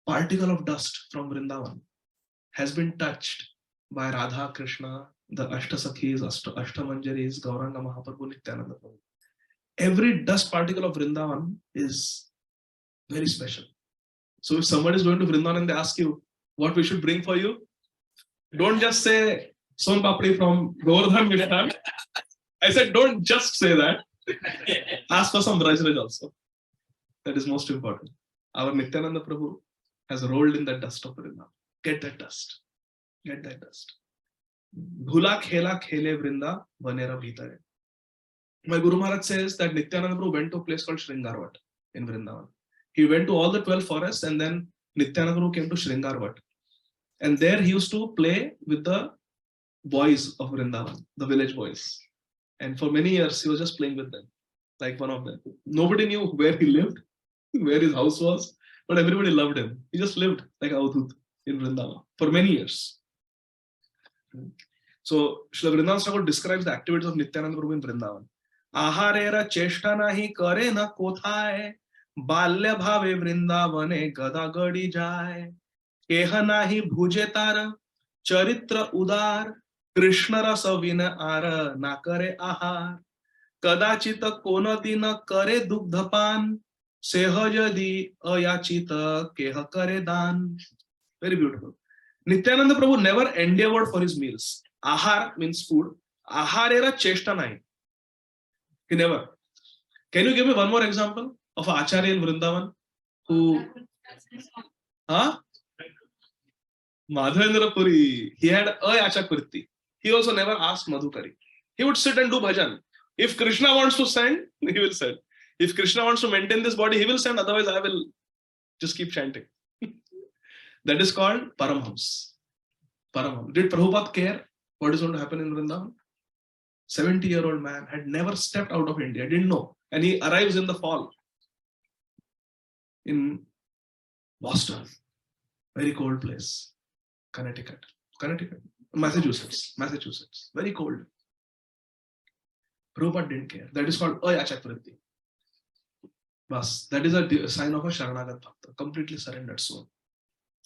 particle of dust from Vrindavan has been touched by Radha, Krishna, the Ashtasakhis, Ashtamanjaris, Gauranga Mahaprabhu, Nityananda Prabhu. Every dust particle of Vrindavan is very special. So if somebody is going to Vrindavan and they ask you what we should bring for you, don't just say Son Papdi from Govardhan Mishtan. I said don't just say that. Ask for some Brajraj also. That is most important. Our Nityananda Prabhu has rolled in the dust of Vrindavan. Get that dust. Get that dust. Dhula khela khele Vrindavanera bhitare. My Guru Maharaj says that Nityananda Prabhu went to a place called Shringarvat in Vrindavan. He went to all the 12 forests and then Nityananda Prabhu came to Shringarvat. And there he used to play with the boys of Vrindavan, the village boys. And for many years he was just playing with them, like one of them. Nobody knew where he lived, where his house was, but everybody loved him. He just lived like Avadhūta in Vrindavan for many years. So Srila Vrindavan Thakur describes the activities of Nityananda Prabhu in Vrindavan. Aharera cheshta nahi kare na kothaye, balya bhave Vrindavane gada gadi jay. Keha nahi bhuje tara, charitra udar, Krishna rasa vina ara na kare ahar. Kadachita konadina kare dugdhapan, sehajadi ayachita keha kare dan. Very beautiful. Nityananda Prabhu never endeavored for his meals. Ahar means food. Aharera cheshta nahi. He never. Can you give me one more example of an Acharya in Vrindavan who... Madhavendra Puri. He had Ayachakurti. He also never asked Madhukari. He would sit and do bhajan. If Krishna wants to send, he will send. If Krishna wants to maintain this body, he will send. Otherwise, I will just keep chanting. That is called Paramhams. Paramhams. Did Prabhupada care what is going to happen in Vrindavan? 70-year-old man had never stepped out of India, didn't know. And he arrives in the fall in Boston, very cold place, Connecticut, Massachusetts, very cold. Prabhupada didn't care. That is called Ayachakriti. Bas, that is a sign of a Sharanagat Bhakta, completely surrendered soul.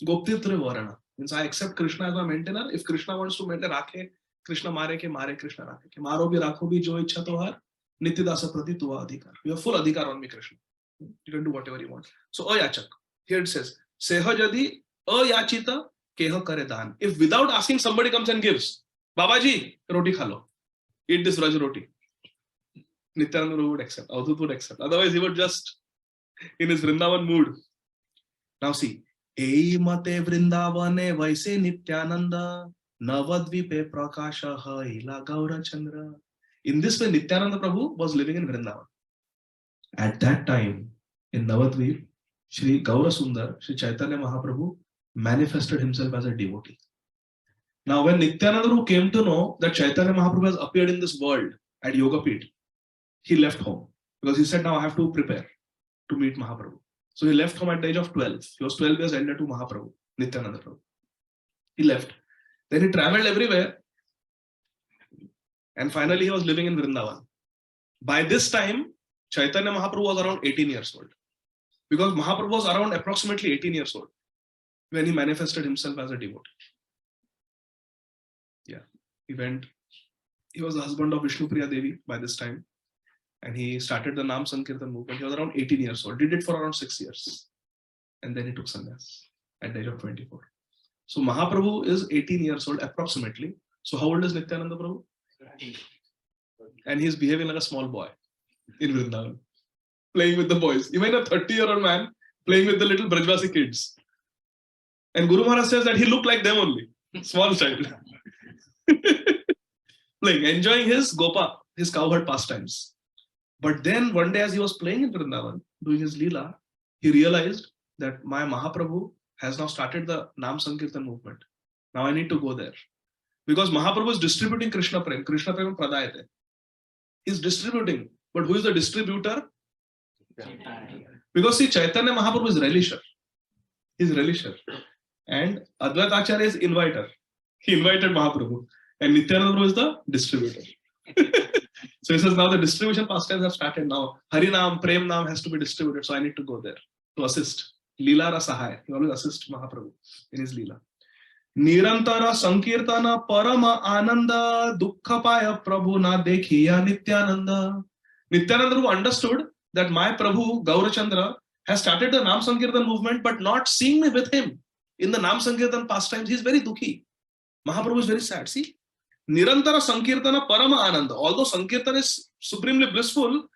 Goptitre Varana means I accept Krishna as my maintainer. If Krishna wants to maintain, Rakhe Krishna mare Krishna rakhe. Maro bhi rakho bhi jo ichha tohar, Nitidasa prati tuva adhikar. You have full adhikar on me, Krishna. You can do whatever you want. So Ayachak. Here it says, Sehajadi ayachita keha kare dan. If without asking somebody comes and gives, Babaji, roti khalo. Eat this Raj roti. Nityananda would accept. Avadhūta would accept. Otherwise, he would just in his Vrindavan mood. Now see, Ei mate vrindavane vaise nityananda navadvipe prakasha ila gaura chandra. In this way, Nityananda Prabhu was living in Vrindavan. At that time, in Navadvip, Sri Gaura Sundar, Sri Chaitanya Mahaprabhu manifested himself as a devotee. Now, when Nityananda Prabhu came to know that Chaitanya Mahaprabhu has appeared in this world at Yogapith, he left home because he said, now I have to prepare to meet Mahaprabhu. So he left home at the age of 12. He was 12 years elder to Mahaprabhu, Nityananda Prabhu. He left. Then he traveled everywhere. And finally, he was living in Vrindavan. By this time, Chaitanya Mahaprabhu was around 18 years old. Because Mahaprabhu was around approximately 18 years old when he manifested himself as a devotee. Yeah, he was the husband of Vishnupriya Devi by this time. And he started the Nam Sankirtan movement. He was around 18 years old. Did it for around 6 years. And then he took sannyas at the age of 24. So Mahaprabhu is 18 years old approximately. So how old is Nityananda Prabhu? And he's behaving like a small boy in Vrindavan, playing with the boys. Even a 30-year-old man playing with the little Brajvasi kids. And Guru Maharaj says that he looked like them only. Small child. Playing, enjoying his Gopa, his cowherd pastimes. But then one day as he was playing in Vrindavan, doing his Leela, he realized that my Mahaprabhu has now started the Nam Sankirtan movement. Now I need to go there. Because Mahaprabhu is distributing Krishna Prem. Krishna Prem Pradayate. He's distributing. But who is the distributor? Because see, Chaitanya Mahaprabhu is relisher. He's relisher. And Advaita Acharya is inviter. He invited Mahaprabhu. And Nityananda Prabhu is the distributor. So he says, now the distribution pastimes have started now. Harinam, Prem Nam has to be distributed. So I need to go there to assist. Leela Rasahaya. He always assists Mahaprabhu in his Leela. Nirantara Sankirtana Parama Ananda Dukkhapaya Prabhu Na Dekhiya Nityananda. Nityananda Prabhu understood that my Prabhu Gaurachandra has started the Nam Sankirtan movement, but not seeing me with him in the Nam Sankirtan pastimes. He is very dukhi. Mahaprabhu is very sad. See, Nirantara Sankirtana Parama Ananda. Although Sankirtan is supremely blissful,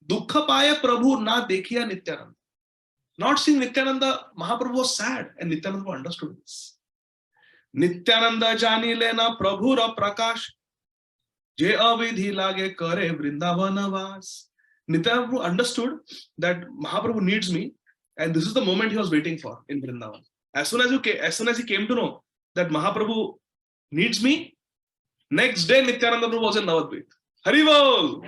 Dukkhapaya Prabhu Na Dekhiya Nityananda. Not seeing Nityananda, Mahaprabhu was sad, and Nityananda understood this. Nityananda jani lena Prabhura Prakash Je avidhi lage kare Vrindavana vas. Nityananda understood that Mahaprabhu needs me, and this is the moment he was waiting for in Vrindavan. As soon as he came to know that Mahaprabhu needs me, next day Nityananda Prabhu was in Navadvip. Haribol!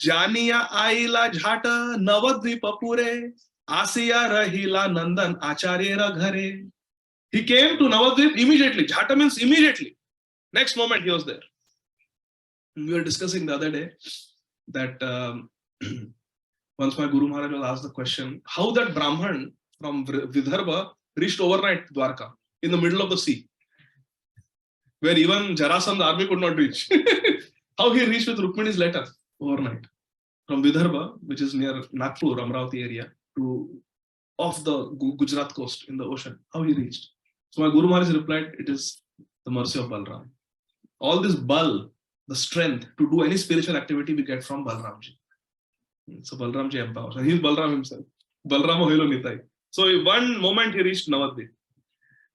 Janiya aila jhata Navadvipa pure Asiya rahila Nandan Acharyera ghare. He came to Navadvip immediately. Jhata means immediately. Next moment he was there. We were discussing the other day that once my Guru Maharaj was asked the question, how that Brahman from Vidarbha reached overnight Dwarka in the middle of the sea, where even Jarasandha army could not reach. How he reached with Rukmini's letter overnight from Vidarbha, which is near Nagpur, Amravati area, to off the Gujarat coast in the ocean. How he reached. So my Guru Maharaj replied, it is the mercy of Balram. All this bal, the strength to do any spiritual activity we get from Balramji. So Balramji empowers. And he is Balram himself. Balramo Helo Nitai. So in one moment he reached Navadvip.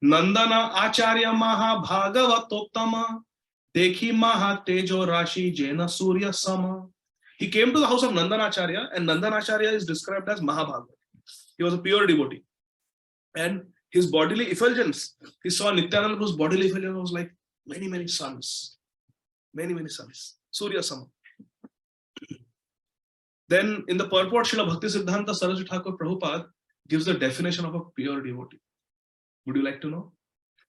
Nandana Acharya Maha Bhagavatottama Dekhi Maha Tejo Rashi Jena Surya Sama. He came to the house of Nandanacharya, and Nandanacharya is described as Mahabhagavad. He was a pure devotee. And his bodily effulgence, he saw Nityananda Prabhu's bodily effulgence was like many, many suns. Many, many suns. Surya Sama. Then in the purport, Srila Bhakti Siddhanta Saraswati Thakur Prabhupada gives the definition of a pure devotee. Would you like to know?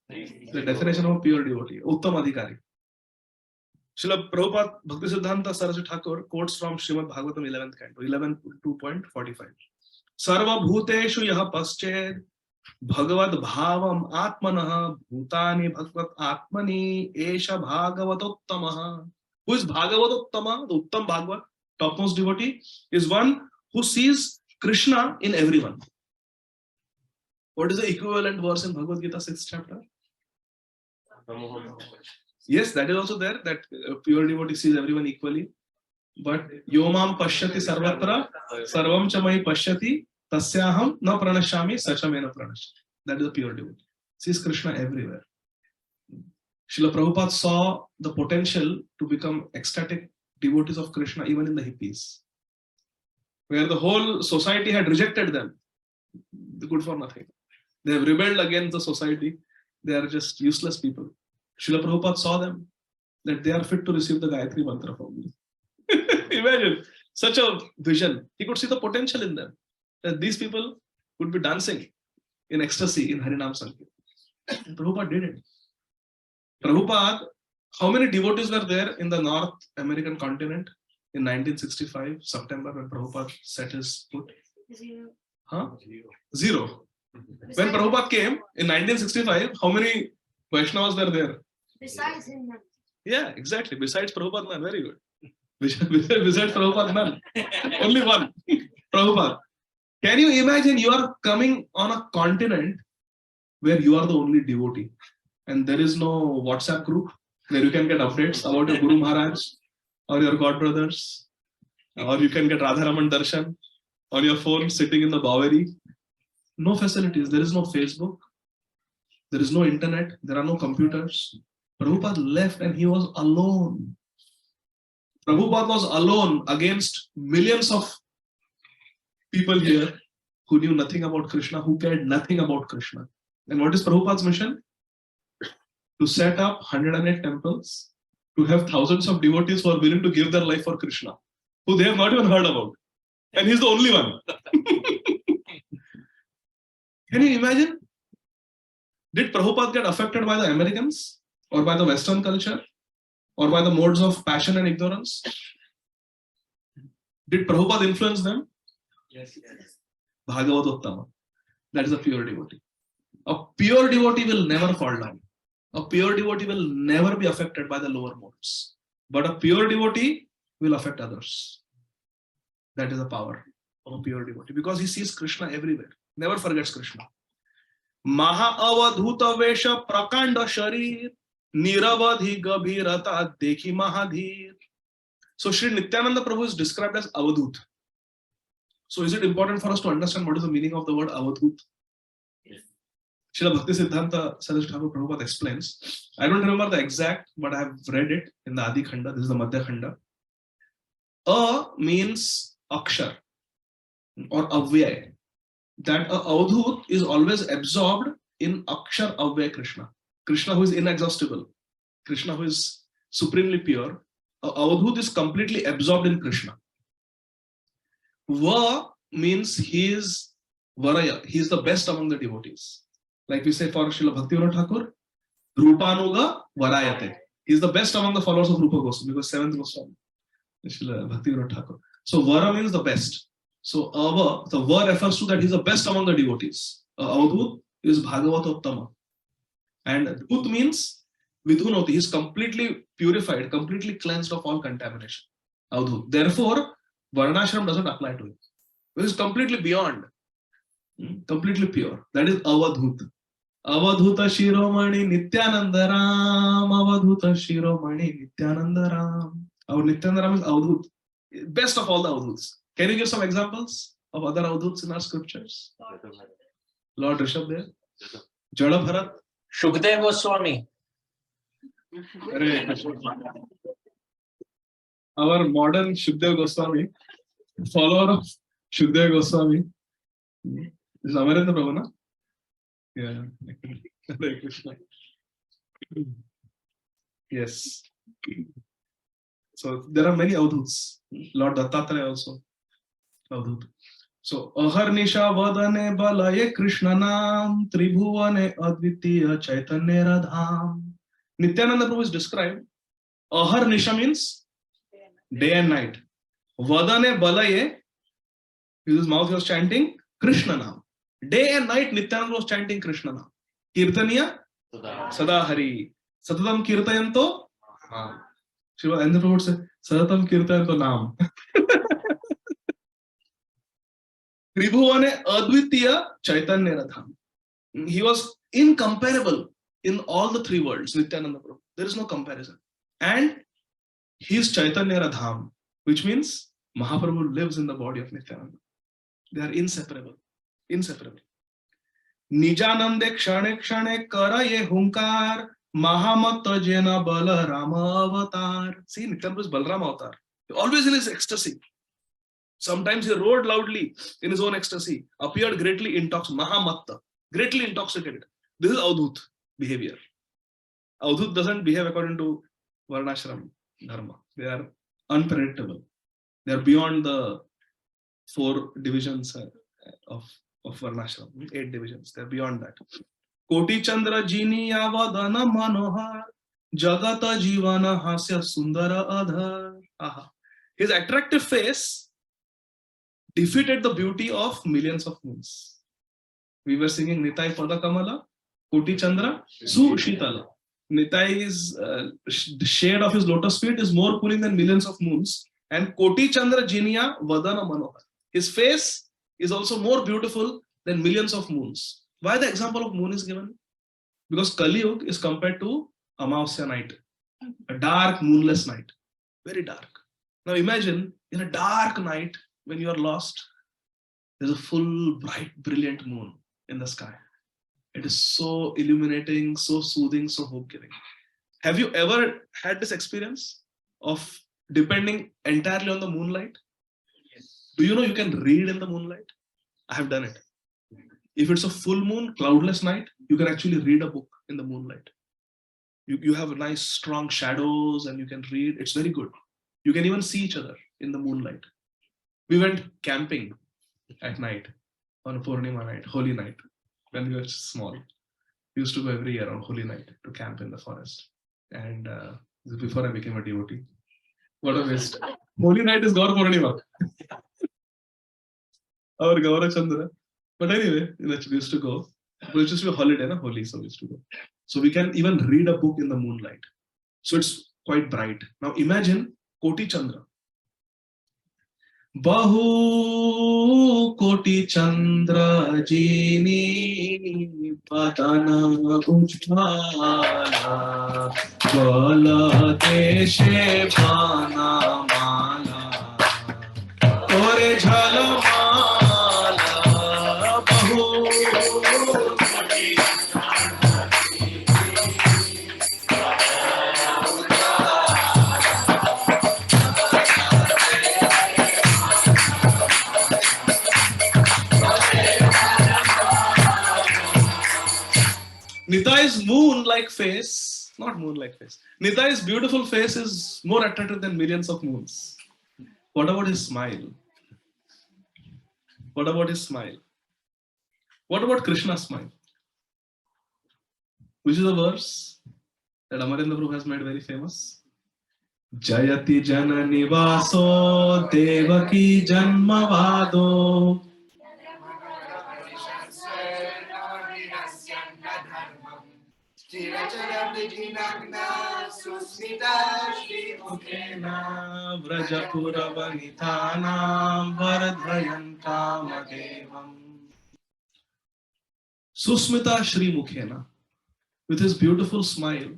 The definition of a pure devotee. Uttam Adhikari. Srila Prabhupada Bhakti Siddhanta Saraswati Thakur quotes from Srimad Bhagavatam 11th canto, 11.2.45. Sarva bhuteshu yaha pasched Bhagavad bhavam atmanah bhutani bhagavad atmani esha bhagavatottamaha. Who is Bhagavatottama? The Uttam Bhagavat, topmost devotee, is one who sees Krishna in everyone. What is the equivalent verse in Bhagavad Gita 6th chapter? Yes, that is also there, that pure devotee sees everyone equally. But Yomam Pashyati Sarvatra, Sarvam Chamai Pashyati, Tasyaham na pranashyami sachamena pranashyami. That is a pure devotee. Sees Krishna everywhere. Srila Prabhupada saw the potential to become ecstatic devotees of Krishna even in the hippies, where the whole society had rejected them. Good for nothing. They have rebelled against the society. They are just useless people. Srila Prabhupada saw them, that they are fit to receive the Gayatri Mantra from me. Imagine such a vision. He could see the potential in them, that these people would be dancing in ecstasy in Harinam Sankirtan. Prabhupada did it. Prabhupada, how many devotees were there in the North American continent in 1965, September, when Prabhupada set his foot? Zero. Huh? Zero. When Prabhupada came in 1965, how many Vaishnavas were there? Besides him, none. Yeah, exactly. Besides Prabhupada, none. Very good. Besides Prabhupada, none. Only one. Prabhupada. Can you imagine you are coming on a continent where you are the only devotee and there is no WhatsApp group where you can get updates about your Guru Maharaj or your godbrothers, or you can get Radharaman Darshan on your phone sitting in the Bowery? No facilities. There is no Facebook. There is no internet. There are no computers. Prabhupada left and he was alone. Prabhupada was alone against millions of people here who knew nothing about Krishna, who cared nothing about Krishna. And what is Prabhupada's mission? To set up 108 temples, to have thousands of devotees who are willing to give their life for Krishna, who they have not even heard about. And he's the only one. Can you imagine? Did Prabhupada get affected by the Americans or by the Western culture or by the modes of passion and ignorance? Did Prabhupada influence them? Yes. Bhagavadottama. That is a pure devotee. A pure devotee will never fall down. A pure devotee will never be affected by the lower modes. But a pure devotee will affect others. That is the power of a pure devotee, because he sees Krishna everywhere. Never forgets Krishna. Maha Avadhūta Vesha Prakanda Sharir Niravadhi Gabhirata Dekhi Mahadhir. So Sri Nityananda Prabhu is described as Avadhūta. So is it important for us to understand what is the meaning of the word Avadhūta? Yes. Srila Bhakti Siddhanta Saraswati Thakur Prabhupada explains. I don't remember the exact, but I have read it in the Ādi Khanda. This is the Madhya Khanda. A means Akshar or Avyay. That a Avadhut is always absorbed in Akshar Avyay Krishna. Krishna who is inexhaustible. Krishna who is supremely pure. A Avadhut is completely absorbed in Krishna. Va means he is Varaya. He is the best among the devotees. Like we say for Srila Bhaktivinoda Thakur, Rupanuga Varayate. He is the best among the followers of Rupa Goswami, because seventh Goswami, Srila Bhaktivinoda Thakur. So Vara means the best. So Ava, the Va refers to that he is the best among the devotees. Avadhut is Bhagavatottama. And Dhut means Vidhunoti. He is completely purified, completely cleansed of all contamination. Avadhut. Therefore, Varnashram doesn't apply to him. He is completely beyond. Completely pure. That is Avadhut. Avadhuta Shiromani Nityanandaram. Avadhuta Shiromani Nityanandaram. Our Nityanandaram is Avadhut. Best of all the Avadhuts. Can you give some examples of other Avadhuts in our scriptures? Lord Rishabdev, Jada Bharat, Shukdev Goswami. Our modern Shukdev Goswami, follower of Shukdev Goswami, is Amarendra Prabhu, na? Yeah. Hare Krishna. Yes. So there are many Avadhuts. Lord Dattatreya also. Avadhut. So Aharnisha Vadane Balaye Krishna Nam Tribhuvane Advitiya Chaitanya Radham. Nityananda Prabhu is described. Aharnisha means day and night. Vadane Balaye, with his mouth he was chanting Krishna Nam. Day and night Nityananda was chanting Krishna Nam. Kirtaniya Sadahari. Satatam Kirtayanto. Shiva Andhra Prabhu said, Satatam Kirtayanto Nam. Tribhuvane Advitiya Chaitanya Radham. He was incomparable in all the three worlds, Nityananda Prabhu. There is no comparison. And he is Chaitanya Radham, which means Mahaprabhu lives in the body of Nityananda. They are inseparable. Inseparable. Nijanande kshane kshane kara ye hunkar mahamata jena balarama avatar. See, Nityananda is Balarama avatar. Always in his ecstasy. Sometimes he roared loudly in his own ecstasy, appeared greatly intoxicated, mahamatta, greatly intoxicated. This is Avadhūta behavior. Avadhūta doesn't behave according to Varnashram Dharma. They are unpredictable. They are beyond the 4 divisions of Varnashram, 8 divisions. They are beyond that. Koti Chandra Jini Avadana Manohar Jagata Jivana Hasya Sundara Adhar. Aha. His attractive face defeated the beauty of millions of moons. We were singing Nitai Pada Kamala, Koti Chandra, Su Shitala. Nitai's the shade of his lotus feet is more cooling than millions of moons. And Koti Chandra Jiniya Vadana Manohar. His face is also more beautiful than millions of moons. Why the example of moon is given? Because Kali Yuga is compared to Amavasya night, a dark, moonless night. Very dark. Now imagine in a dark night, when you are lost, there's a full, bright, brilliant moon in the sky. It is so illuminating, so soothing, so hope-giving. Have you ever had this experience of depending entirely on the moonlight? Yes. Do you know you can read in the moonlight? I have done it. If it's a full moon, cloudless night, you can actually read a book in the moonlight. You have nice, strong shadows and you can read. It's very good. You can even see each other in the moonlight. We went camping at night on a Purnima night, holy night, when we were small. We used to go every year on holy night to camp in the forest. And before I became a devotee. What a waste. Holy night is Gaur Purnima. Our Gaura Chandra. But anyway, we used to go. But it used to be a holiday, na? Holy, so we used to go. So we can even read a book in the moonlight. So it's quite bright. Now imagine Koti Chandra. Bahu Koti Chandra Jini Padana Ujjvala Bala Deshe Bhana Mala Ore Jhala Mala Bahu Nitai's moon-like face, not moon-like face. Nitai's beautiful face is more attractive than millions of moons. What about his smile? What about his smile? What about Krishna's smile? Which is a verse that Amarendra Prabhu has made very famous. Jayati Jana Nivaso Devaki Janmavado. Vrajapura Vanithanam Vardhayan Kamadevam. Susmita Shri Mukhena, with his beautiful smile,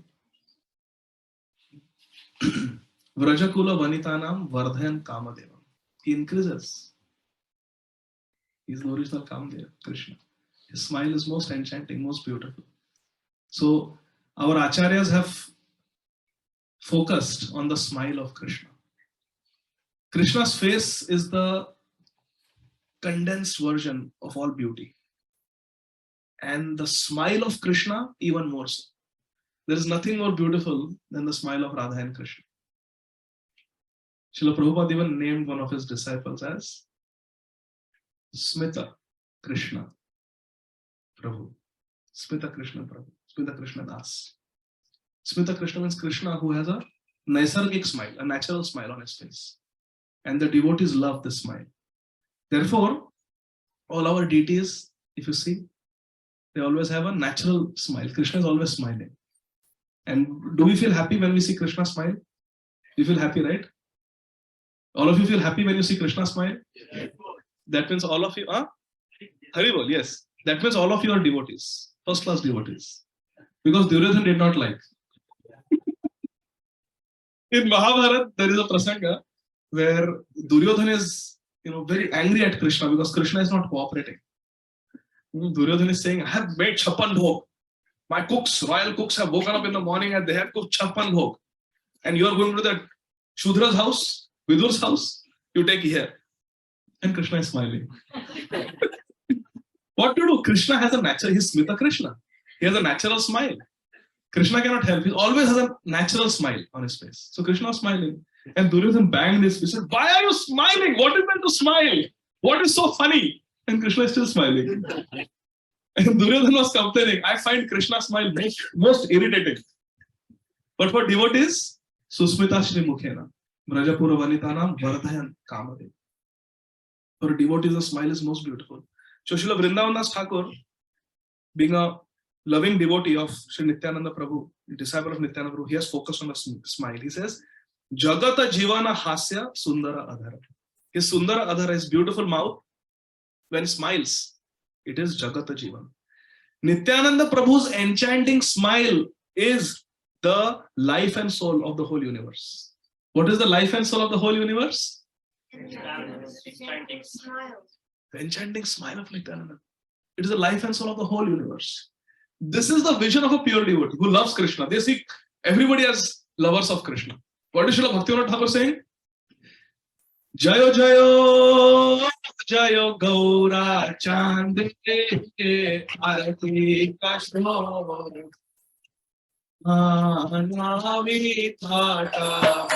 Vrajakula Vanitanam Vardhayan Kamadevam. He increases. He is the original Kamadev, Krishna. His smile is most enchanting, most beautiful. So our acharyas have focused on the smile of Krishna. Krishna's face is the condensed version of all beauty. And the smile of Krishna, even more so. There is nothing more beautiful than the smile of Radha and Krishna. Srila Prabhupada even named one of his disciples as Smita Krishna Prabhu. Smita Krishna Prabhu. Smita Krishna Das. Smita Krishna means Krishna who has a naisargik smile, a natural smile on his face. And the devotees love this smile. Therefore, all our deities, if you see, they always have a natural smile. Krishna is always smiling. And do we feel happy when we see Krishna smile? You feel happy, right? All of you feel happy when you see Krishna smile? Yes. That means all of you, Haribol, yes. That means all of you are devotees, first class devotees. Because Duryodhana did not like. In Mahabharata, there is a prasanga where Duryodhana is very angry at Krishna because Krishna is not cooperating. Duryodhana is saying, I have made Chappan Bhog. My cooks, royal cooks have woken up in the morning and they have cooked Chappan Bhog. And you are going to that Shudra's house, Vidur's house, you take here. And Krishna is smiling. What to do? Krishna has a natural, he's Smita Krishna. He has a natural smile. Krishna cannot help. He always has a natural smile on his face. So Krishna was smiling. And Duryodhana banged his fist. He said, why are you smiling? What is there to smile? What is so funny? And Krishna is still smiling. And Duryodhana was complaining, I find Krishna's smile most irritating. But for devotees, Susmita Shri Mukhena, Brajapura Vanitanam Vardhayan Kamade. For devotees, the smile is most beautiful. So Srila Vrindavan Thakur, being a loving devotee of Sri Nityananda Prabhu, disciple of Nityananda Prabhu, he has focused on the smile. He says, Jagata Jivana Hasya Sundara Adhara. His Sundara Adhara, his beautiful mouth, when he smiles, it is Jagata Jivan. Nityananda Prabhu's enchanting smile is the life and soul of the whole universe. What is the life and soul of the whole universe? Enchanting smile. The enchanting smile of Nityananda. It is the life and soul of the whole universe. This is the vision of a pure devotee who loves Krishna. They see everybody as lovers of Krishna. What is Srila Bhaktivinoda Thakur saying? Jayo Jayo Jayo Gaura Chande Arati Kashmir Anavi Thata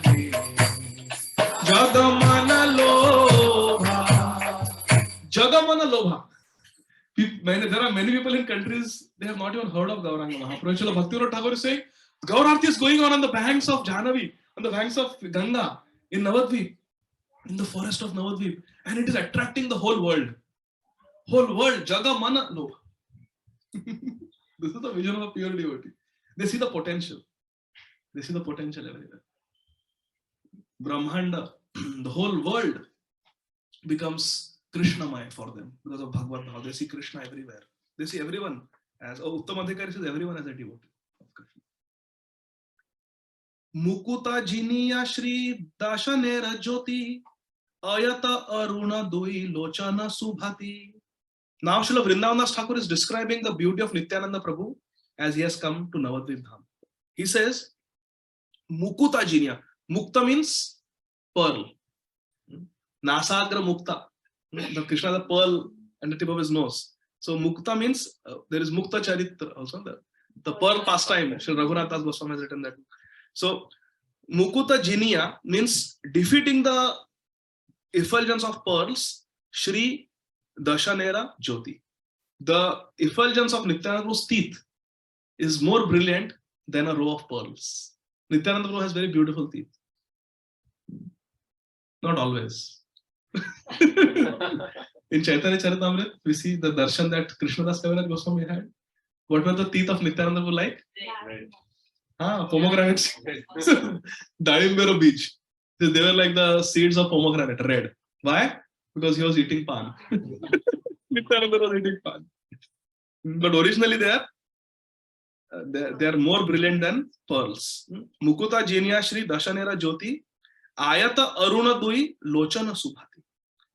Mani Jagamana Lobha. Jagamana Lobha. There are many people in countries, they have not even heard of Gauranga Mahaprabhu. Srila Bhaktivinoda Thakur is saying, Gaur Arati is going on the banks of Jahnavi, on the banks of Ganga, in Navadvip, in the forest of Navadvip, and it is attracting the whole world. Whole world, Jagamana Lobha. This is the vision of a pure devotee. They see the potential. They see the potential everywhere. Brahmanda, the whole world becomes Krishnamaya for them because of Bhagavad Bhava. They see Krishna everywhere. They see everyone as, Uttam Adhikari says everyone as a devotee of Krishna. Mukuta Jiniya Shri Dashanera Jyoti Ayata Aruna Dui Lochana Subhati. Now Srila Vrindavan Thakur is describing the beauty of Nityananda Prabhu as he has come to Navadvip Dham. He says, Mukuta Jiniya. Mukta means pearl. Nasagra Mukta. The Krishna, the pearl and the tip of his nose. So Mukta means there is Mukta Charitra also. The pearl pastime. Sri Raghunath Das Goswami has written that. So Mukuta Jiniya means defeating the effulgence of pearls, Shri Dashanera Jyoti. The effulgence of Nityananda's teeth is more brilliant than a row of pearls. Nityananda Prabhu has very beautiful teeth. Not always. In Chaitanya Charitamrita, we see the darshan that Krishnadas Kaviraj Goswami had. What were the teeth of Nityananda Prabhu like? Pomegranates. Dalimbero beach. They were like the seeds of pomegranate, red. Why? Because he was eating pan. Nityananda was eating pan. But originally they are more brilliant than pearls. Mukuta Jiniya Shri Dashanera Jyoti Ayata Aruna Dui Lochana Subhati.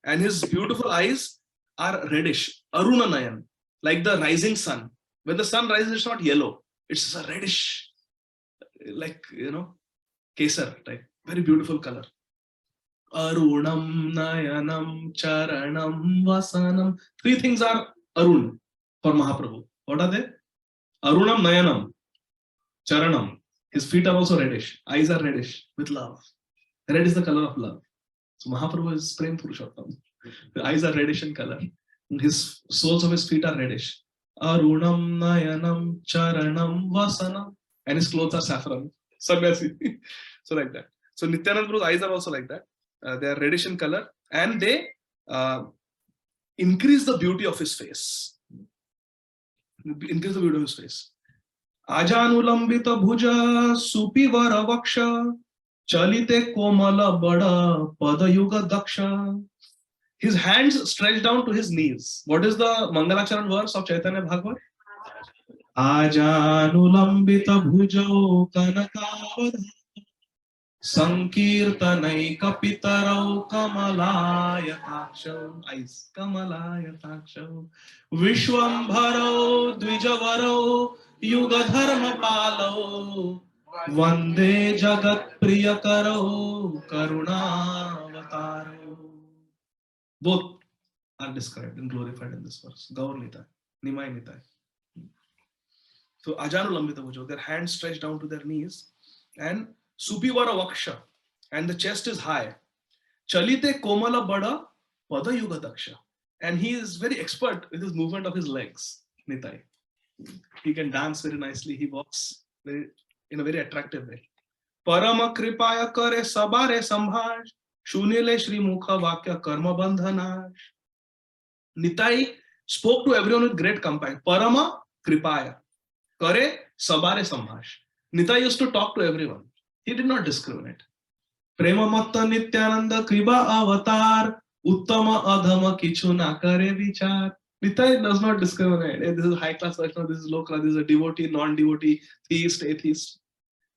And his beautiful eyes are reddish. Aruna Nayan. Like the rising sun. When the sun rises, it's not yellow. It's a reddish, like, kesar type. Very beautiful color. Arunam Nayanam Charanam Vasanam. Three things are Arun for Mahaprabhu. What are they? Arunam Nayanam Charanam. His feet are also reddish. Eyes are reddish with love. Red is the color of love. So Mahaprabhu is Prem Purushottam. The eyes are reddish in color. His soles of his feet are reddish. Arunam Nayanam Charanam Vasanam. And his clothes are saffron. Sannyasi. So like that. So Nityananda Prabhu's eyes are also like that. They are reddish in color. And they increase the beauty of his face. Increase the beauty of his face. Ajanulambita bhuja supivara vaksha chalite komala bada padayuga daksha. His hands stretch down to his knees. What is the Mangalacharan verse of Chaitanya Bhagavat? Ajanulambita bhujao kanakavadha Sankirtanaicapitarau Kamalayatakshav. Eyes. Kamalayatakshav. Vishwambharau Dvijavarau Yugadharma Palau. Vande Jagat Priyakarau Karunavatarau. Both are described and glorified in this verse. Gaur Nitai, Nimai Nitai. So Ajanu Lambita Bhujo, their hands stretched down to their knees, and Supivara Vaksha, and the chest is high. Chalite Komala Bada Pada Yuga Daksha. And he is very expert with his movement of his legs. Nitai. He can dance very nicely. He walks in a very attractive way. Parama Kripaya Kare Sabare Sambhaj. Shunile Shri Mukha Vakya Karma Bandhanash. Nitai spoke to everyone with great compassion. Parama Kripaya Kare Sabare Sambhaj. Nitai used to talk to everyone. He did not discriminate. Prema Matta Nityananda Kriba Avatar Uttama Adhama Kichu na Kare Vichar. Nitai does not discriminate. This is high class Vaishnava, this is low class, this is a devotee, non-devotee, theist, atheist.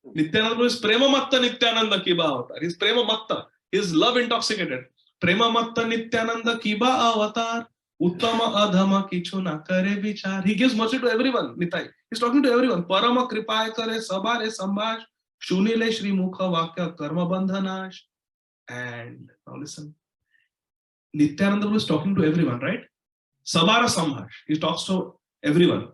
Nityananda is Prema Matta Nityananda Kiba Avatar. He's Prema Matta. His love intoxicated. Prema Matta Nityananda Kiba Avatar Uttama Adhama Kichu na Kare Vichar. He gives mercy to everyone. Nitai. He's talking to everyone. Parama Kripaya Kare Sabare Sambhaj. Shunile Shri Mukha Vakya Karma Bandhanash. And now listen. Nityananda was talking to everyone, right? Sabara Sambhaj. He talks to everyone.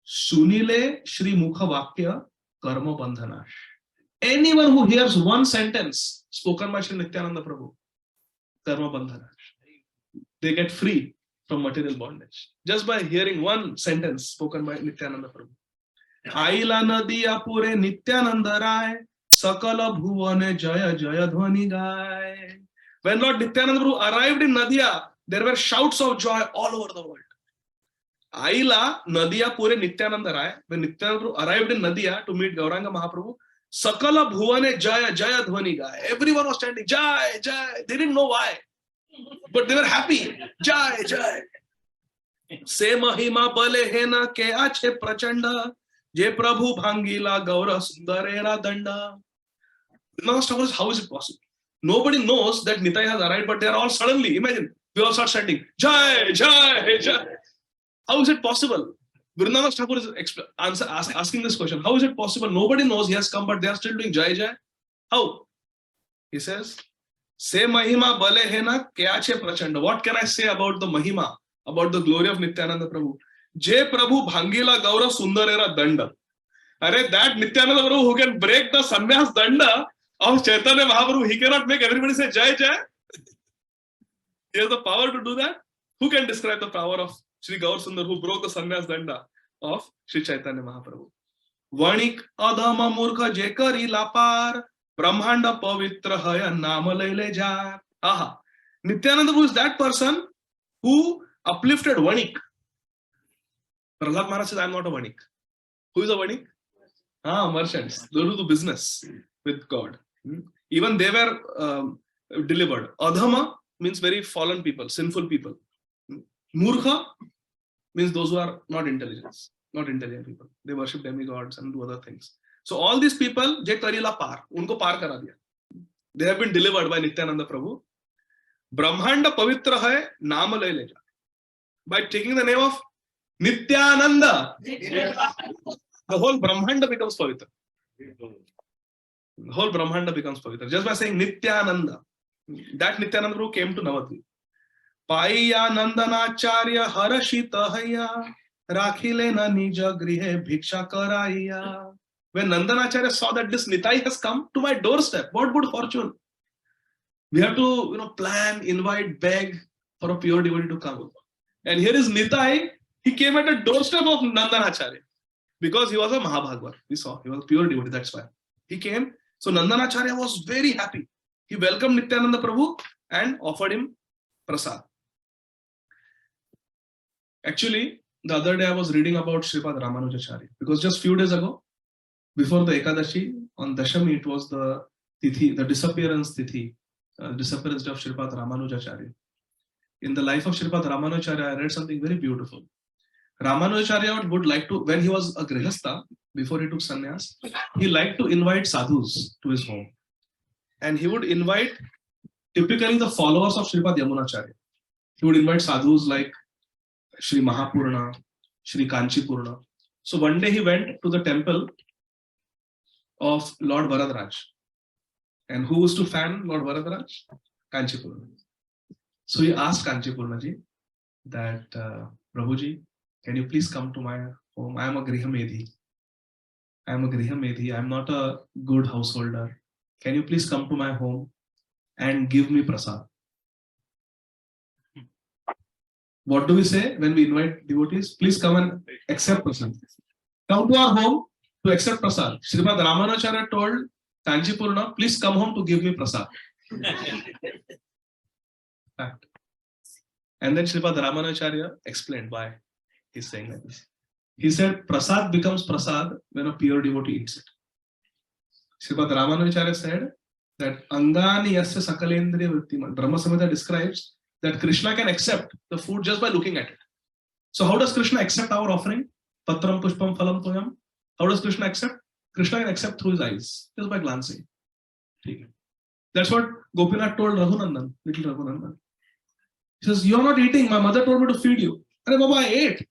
Shunile Shri Mukha Vakya Karma Bandhanash. Anyone who hears one sentence spoken by Shri Nityananda Prabhu, Karma Bandhanash, they get free from material bondage. Just by hearing one sentence spoken by Nityananda Prabhu. Aila Nadiya Pure Nityananda Rai, Sakala Bhuvane Jaya Jaya Dhvani Gai. When Lord Nityananda Prabhu arrived in Nadia, there were shouts of joy all over the world. Aila Nadiya Pure Nityananda Rai, when Nityananda Prabhu arrived in Nadia to meet Gauranga Mahaprabhu, Sakala Bhuvane Jaya Jaya Dhvani Gai. Everyone was chanting Jai Jai. They didn't know why, but they were happy. Jai Jai. Se Mahima Bale Hena Ke Ache Prachanda. Je Prabhu Bhangila Gaura Sundarera Danda. How is it possible? Nobody knows that Nitai has arrived, but they are all suddenly, imagine, we all start chanting, Jai, Jai, Jai. How is it possible? Vrindavan Thakur is asking this question. How is it possible? Nobody knows he has come, but they are still doing Jai, Jai. How? He says, Se Mahima Bale Hena Kyache Prachanda. What can I say about the Mahima, about the glory of Nityananda Prabhu? Je Prabhu Bhangila Gaura Sundarera Danda. That Nityananda Prabhu who can break the sannyas danda of Chaitanya Mahaprabhu, he cannot make everybody say Jai Jai. He has the power to do that. Who can describe the power of Sri Gaur Sundar who broke the sannyas danda of Sri Chaitanya Mahaprabhu? Vanik Adama Murkha Jekari Lapar Brahmanda Pavitra Haya Nama Laile Jar. Aha. Nityananda Prabhu is that person who uplifted Vanik. Prahlad Maharaj says, I am not a Vanik. Who is a Vanik? Merchants. Those who do business with God. Even they were delivered. Adhama means very fallen people, sinful people. Murkha means those who are not intelligent people. They worship demigods and do other things. So all these people, Je Karila Par, unko par kara diya. They have been delivered by Nityananda Prabhu. Brahmanda Pavitra Hai Nama Lai Le Ja. By taking the name of Nityananda, the whole Brahmanda becomes Pavitra. The whole Brahmanda becomes Pavitra. Just by saying Nityananda. That Nityananda Prabhu came to Navadvip. Paiya Nandanacharya Harashita Haya Rakhile na Nija Grihe Bhiksha Karaya. When Nandanacharya saw that this Nitai has come to my doorstep, what good fortune. We have to plan, invite, beg for a pure devotee to come. And here is Nitai. He came at the doorstep of Nandanacharya because he was a Mahabhagwat. We saw he was a pure devotee. That's why he came. So Nandanacharya was very happy. He welcomed Nityananda Prabhu and offered him prasad. Actually, the other day I was reading about Sripad Ramanujacharya because just few days ago, before the Ekadashi, on Dashami, it was the Tithi, the disappearance Tithi, disappearance of Sripad Ramanujacharya. In the life of Sripad Ramanujacharya, I read something very beautiful. Ramanujacharya would like to, when he was a grihastha, before he took sannyas, he liked to invite sadhus to his home. And he would invite typically the followers of Sripad Yamunacharya. He would invite sadhus like Sri Mahapurna, Sri Kanchipurna. So one day he went to the temple of Lord Varadaraj. And who was to fan Lord Varadaraj? Kanchipurna. So he asked Kanchipurnaji that, Prabhuji, can you please come to my home? I am a Grihamedhi. I am a Grihamedhi. I am not a good householder. Can you please come to my home and give me prasad? What do we say when we invite devotees? Please come and accept prasad. Come to our home to accept prasad. Srimad Ramanujacharya told Kanchipurna, please come home to give me prasad. Fact. And then Srimad Ramanujacharya explained why he's saying like this. He said, prasad becomes prasad when a pure devotee eats it. Srimad Ramanujacharya said that Angani yasya sakalendriya vrittiman. Brahma Samhita describes that Krishna can accept the food just by looking at it. So how does Krishna accept our offering? Patram pushpam phalam toyam. How does Krishna accept? Krishna can accept through his eyes, just by glancing. That's what Gopinath told Raghunandan, little Raghunandan. He says, you're not eating. My mother told me to feed you. Arey Baba, I ate.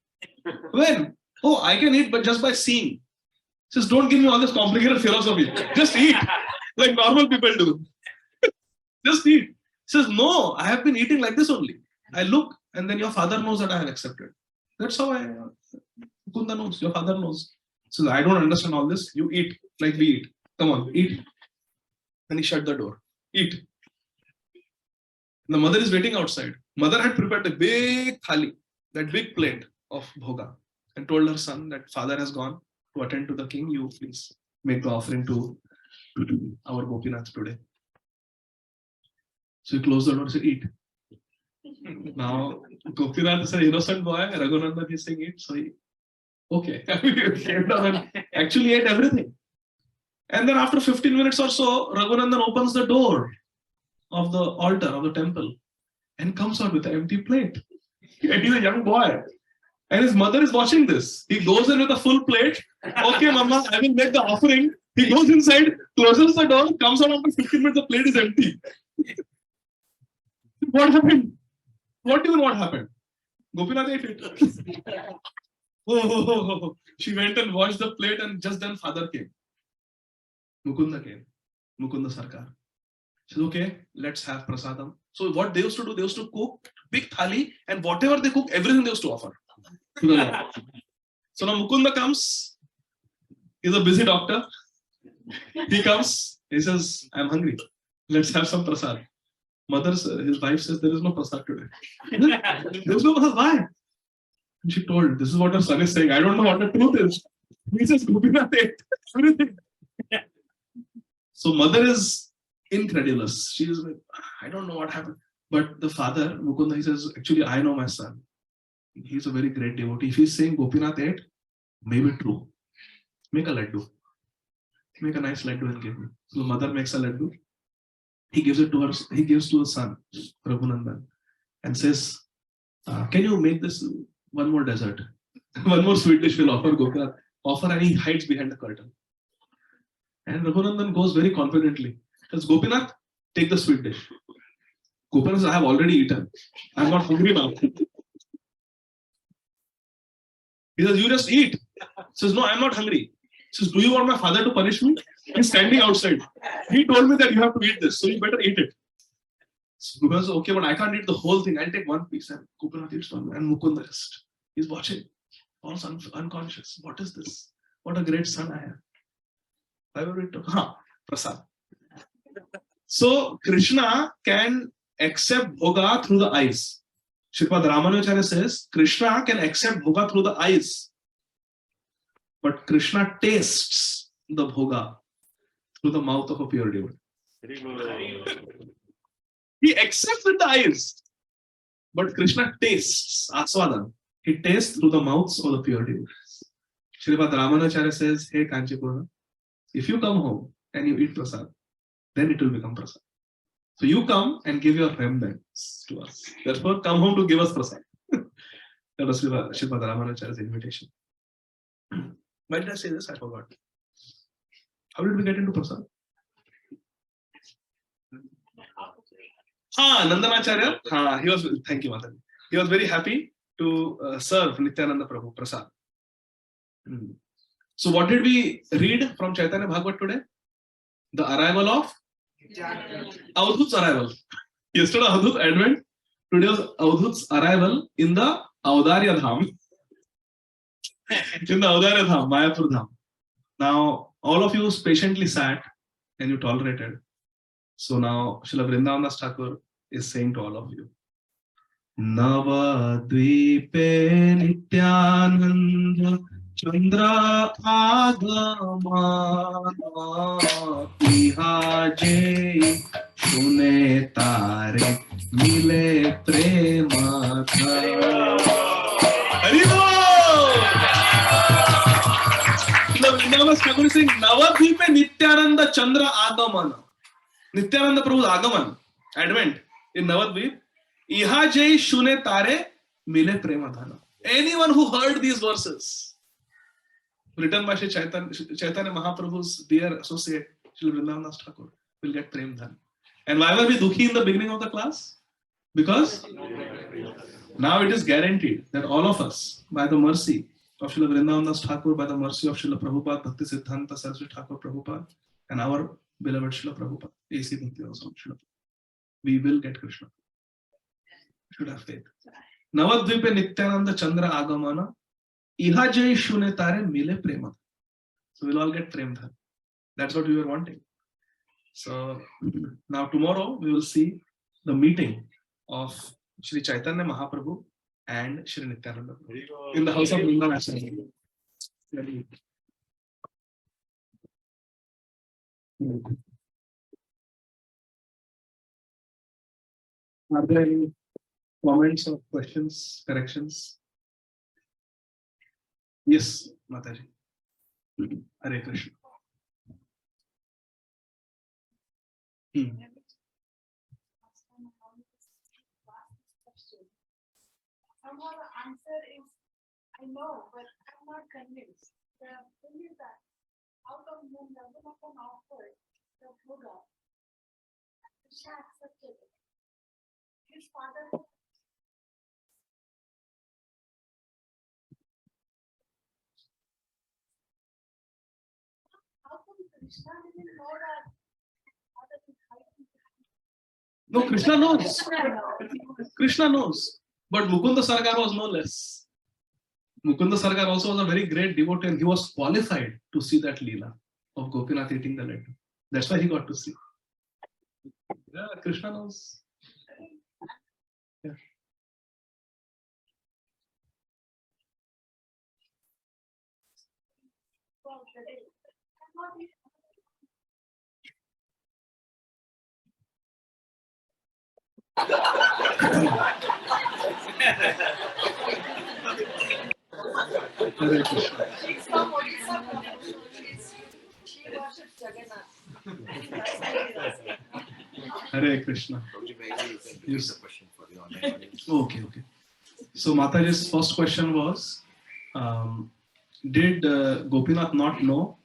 When? Oh, I can eat, but just by seeing. He says, don't give me all this complicated philosophy. Just eat, like normal people do. Just eat. He says, no, I have been eating like this only. I look, and then your father knows that I have accepted. That's how Mukunda knows, your father knows. So I don't understand all this. You eat like we eat. Come on, eat. And he shut the door. Eat. The mother is waiting outside. Mother had prepared a big thali, that big plate of bhoga, and told her son that father has gone to attend to the king. You please make the offering to our Gopinath today. So he closed the door and said, eat. Now Gopinath is an innocent boy. Raghunandan is saying eat. So he, okay. He came down and actually ate everything. And then after 15 minutes or so, Raghunandan opens the door of the altar of the temple and comes out with an empty plate. And he's a young boy. And his mother is watching this. He goes in with a full plate. Okay, Mama, I will make the offering. He goes inside, closes the door, comes out after 15 minutes, the plate is empty. What happened? What even what happened? Gopinath ate it. Oh, she went and washed the plate, and just then father came. Mukunda came. Mukunda Sarkar. She said, okay, let's have prasadam. So what they used to do, they used to cook big thali, and whatever they cook, everything they used to offer. So now Mukunda comes. He's a busy doctor. He comes. He says, I'm hungry. Let's have some prasad. His wife says, there is no prasad today. There is no prasad. Why? And she told, this is what her son is saying. I don't know what the truth is. He says, Gopinath ate everything. So mother is incredulous. She is like, I don't know what happened. But the father, Mukunda, he says, actually, I know my son. He's a very great devotee. If he's saying Gopinath ate, maybe true. Make a laddu. Make a nice laddu and give me. So the mother makes a laddu. He gives it to her. He gives to his son, Raghunandan, and says, can you make this one more dessert? One more sweet dish will offer Gopinath. Offer, and he hides behind the curtain. And Raghunandan goes very confidently. Says, Gopinath, take the sweet dish. Gopinath says, I have already eaten. I'm not hungry now. He says, you just eat. He says, no, I'm not hungry. He says, do you want my father to punish me? He's standing outside. He told me that you have to eat this, so you better eat it. So Gopinath says, okay, but I can't eat the whole thing. I'll take one piece. And Gopinath eats one. And Mukunda just, he's watching. All unconscious. What is this? What a great son I have. I will read to prasad. So Krishna can accept bhoga through the eyes. Sripad Ramanujacharya says Krishna can accept bhoga through the eyes, but Krishna tastes the bhoga through the mouth of a pure devotee. He accepts with the eyes, but Krishna tastes aswadan. He tastes through the mouths of the pure devotees. Sripad Ramanujacharya says, hey Kanchipurna, if you come home and you eat prasad, then it will become prasad. So you come and give your remnants to us. Therefore, come home to give us prasad. That was Srimad Ramanujacharya's invitation. Why did I say this? I forgot. How did we get into Prasad? Nandanacharya. He was. Thank you, Mataji. He was very happy to serve Nityananda Prabhu Prasad. So, what did we read from Chaitanya Bhagavat today? The arrival of Avadhūta's arrival. Yesterday, Avadhūta advent. Today was Avadhūta's arrival in the Avadhārya Dham. In the Avadhārya Dham, Mayapur Dham. Now, all of you patiently sat and you tolerated. So now, Srila Vrindavan Das Thakur is saying to all of you, Navadvipe Nityananda Chandra Agamana Ihaje Shune Tare Mile Prema Haribol! Vrindavan Thakur is saying Navadvipe Nityananda Chandra Agamana. Nityananda Prabhu's Agaman, Advent in Navadvip, Iha Jai Shune Tare Mile Premadhana. Anyone who heard these verses, written by Chaitanya Mahaprabhu's dear associate, Srila Vrindavan Das Thakur, will get Premdhan. And why were we dukhi in the beginning of the class? Because now it is guaranteed that all of us, by the mercy of Srila Vrindavan Das Thakur, by the mercy of Srila Prabhupada, Bhakti Siddhanta Saraswati Thakur Prabhupada, and our beloved Srila Prabhupada, A.C. Bhakti also, we will get Krishna. Should have faith. Navadvipe Nityananda Chandra Agamana Iha Jai Shune Tare Mile Prema. So we'll all get Premdhan. That's what we were wanting. So now tomorrow we will see the meeting of Sri Chaitanya Mahaprabhu and Sri Nityananda Prabhu in the house of Vrindavan. Are there any comments or questions, corrections? Yes, Mataji. Hare Krishna. Somehow the answer is, I know, but I'm not convinced. The thing is that out of whom Raghunath offered the Buddha, Krishna accepted it. His father. How come Krishna didn't know that? No, Krishna knows. Krishna knows. But Mukunda Sarkar was no less. Mukunda Sarkar also was a very great devotee and he was qualified to see that Leela of Gopinath eating the laddu. That's why he got to see. Yeah, Krishna knows. Yeah. Hare Krishna. Hare Krishna. Yes. Okay. So Mataji's first question was, did Gopinath not know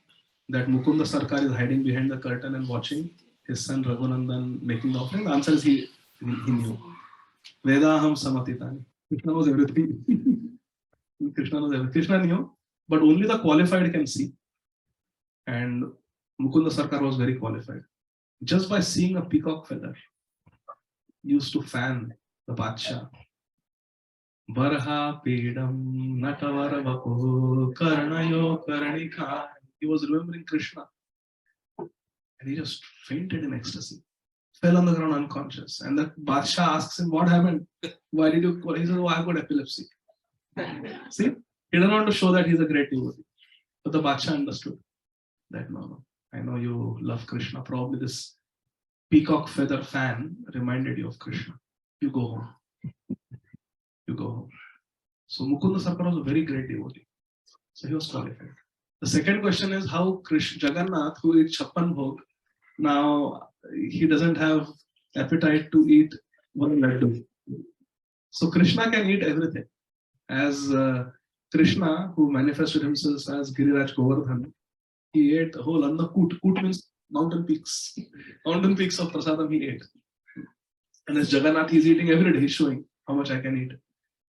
that Mukunda Sarkar is hiding behind the curtain and watching his son Raghunandan making the offering? The answer is he knew. Vedaham samatitani. Krishna knows everything. Krishna knows everything. Krishna knew, but only the qualified can see. And Mukunda Sarkar was very qualified. Just by seeing a peacock feather, used to fan the Badshah. Barha Pedam Natavara Vapu Karnayo Karnika. He was remembering Krishna. And he just fainted in ecstasy. Fell on the ground unconscious. And the Badshah asks him, what happened? Why did you call? He said, oh, I've got epilepsy. See? He doesn't want to show that he's a great devotee. But the Badshah understood that no, I know you love Krishna. Probably this peacock feather fan reminded you of Krishna. You go home. You go home. So Mukunda Sarkar was a very great devotee. So he was qualified. The second question is how Jagannath, who eats Chappan Bhog, now he doesn't have appetite to eat one laddu. So Krishna can eat everything. As Krishna, who manifested himself as Giriraj Govardhan, he ate a whole annakut. Kut means mountain peaks. Mountain peaks of prasadam he ate. And as Jagannath, he's eating every day. He's showing how much I can eat.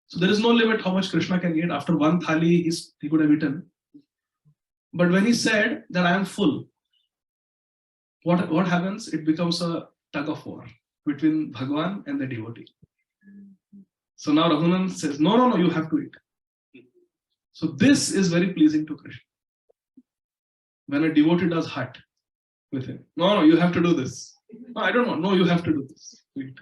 So there is no limit how much Krishna can eat. After one thali, he could have eaten. But when he said that I am full, what happens? It becomes a tug of war between Bhagwan and the devotee. So now Raghunan says, no, you have to eat. So this is very pleasing to Krishna. When a devotee does hut with him, no, you have to do this. No, I don't want. No, you have to do this. Eat.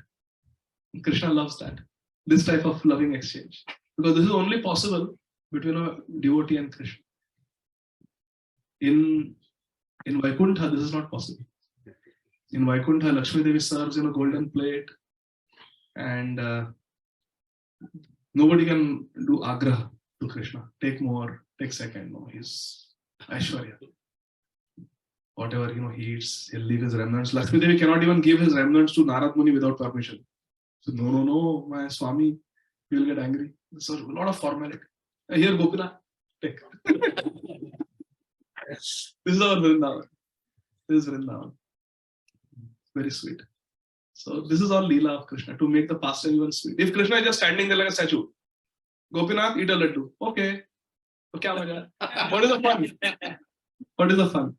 Krishna loves that. This type of loving exchange. Because this is only possible between a devotee and Krishna. In Vaikuntha, this is not possible. In Vaikuntha, Lakshmi Devi serves in a golden plate, and nobody can do agraha to Krishna. Take more, take second. No, he's Aishwarya. Whatever he eats, he'll leave his remnants. Lakshmi Devi cannot even give his remnants to Narad Muni without permission. So no, my Swami, he will get angry. So a lot of formality. Here, Gopinath, take. This is our Vrindavan. This is Vrindavan. Very sweet. So this is all Leela of Krishna, to make the pastime even sweet. If Krishna is just standing there like a statue, Gopinath, eat a laddu. Okay. So kya maja? What is the fun? What is the fun?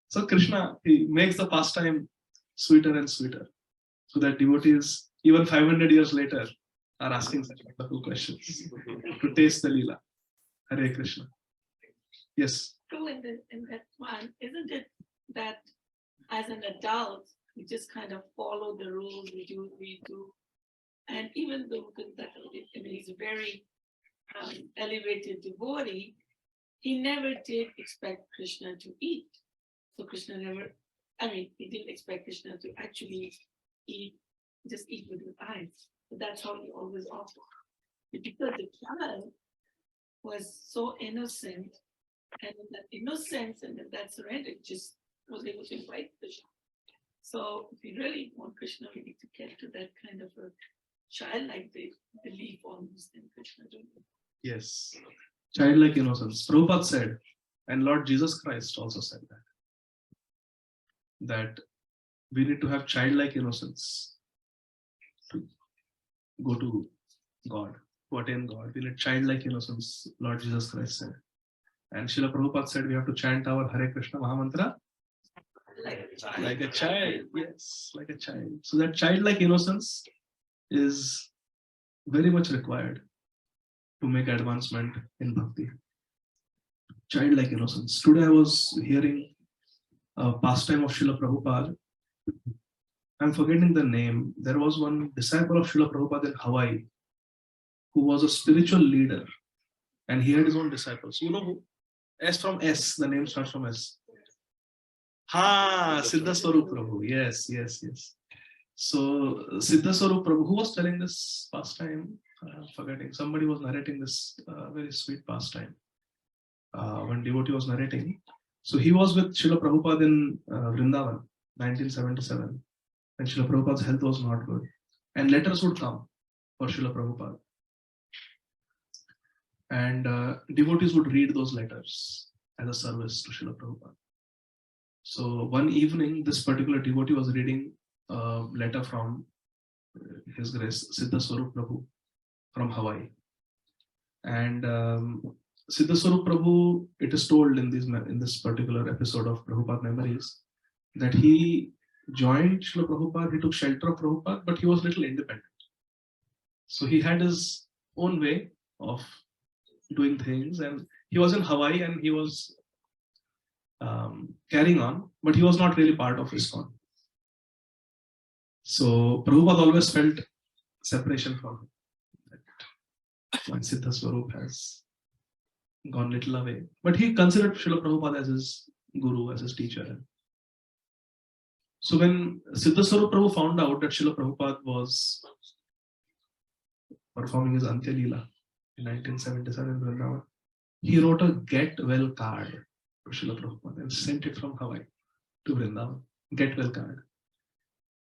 So Krishna, he makes the pastime sweeter and sweeter. So that devotees, even 500 years later, are asking such wonderful questions to taste the Leela. Hare Krishna. Yes. So in that one, isn't it that as an adult, you just kind of follow the rules we do, and even though he's a very elevated devotee, he never did expect Krishna to eat. So Krishna he didn't expect Krishna to actually eat, just eat with his eyes. But that's how he always offered. Because the child was so innocent, and in that innocence and in that surrender, just was able to invite Krishna. So if you really want Krishna, we need to get to that kind of a childlike belief almost in Krishna. Yes. Childlike innocence. Prabhupada said, and Lord Jesus Christ also said that we need to have childlike innocence to go to God, to attain God. We need childlike innocence, Lord Jesus Christ said. And Srila Prabhupada said we have to chant our Hare Krishna Mahamantra like a child. Yes, like a child. So that childlike innocence is very much required to make advancement in bhakti. Childlike innocence. Today I was hearing a pastime of Srila Prabhupada. I'm forgetting the name. There was one disciple of Srila Prabhupada in Hawaii who was a spiritual leader, and he had his own disciples. You know who? S from S. The name starts from S. Siddha Swarup Prabhu. Yes. So Siddha Swarup Prabhu, who was telling this pastime? Forgetting. Somebody was narrating this very sweet pastime. One devotee was narrating. So he was with Srila Prabhupada in Vrindavan, 1977, and Srila Prabhupada's health was not good. And letters would come for Srila Prabhupada. And devotees would read those letters as a service to Srila Prabhupada. So one evening, this particular devotee was reading a letter from His Grace Siddha Swarup Prabhu from Hawaii. And Siddha Swarup Prabhu, it is told in this particular episode of Prabhupada Memories, that he joined Srila Prabhupada, he took shelter of Prabhupada, but he was a little independent. So he had his own way of doing things, and he was in Hawaii and he was carrying on, but he was not really part of ISKCON. So Prabhupada always felt separation from him. When Siddha Swarup has gone little away, but he considered Srila Prabhupada as his guru, as his teacher. So when Siddha Swarup Prabhu found out that Srila Prabhupada was performing his Antya Leela in 1977 in Vrindavan, he wrote a get well card to Srila Prabhupada and sent it from Hawaii to Vrindavan. Get well card.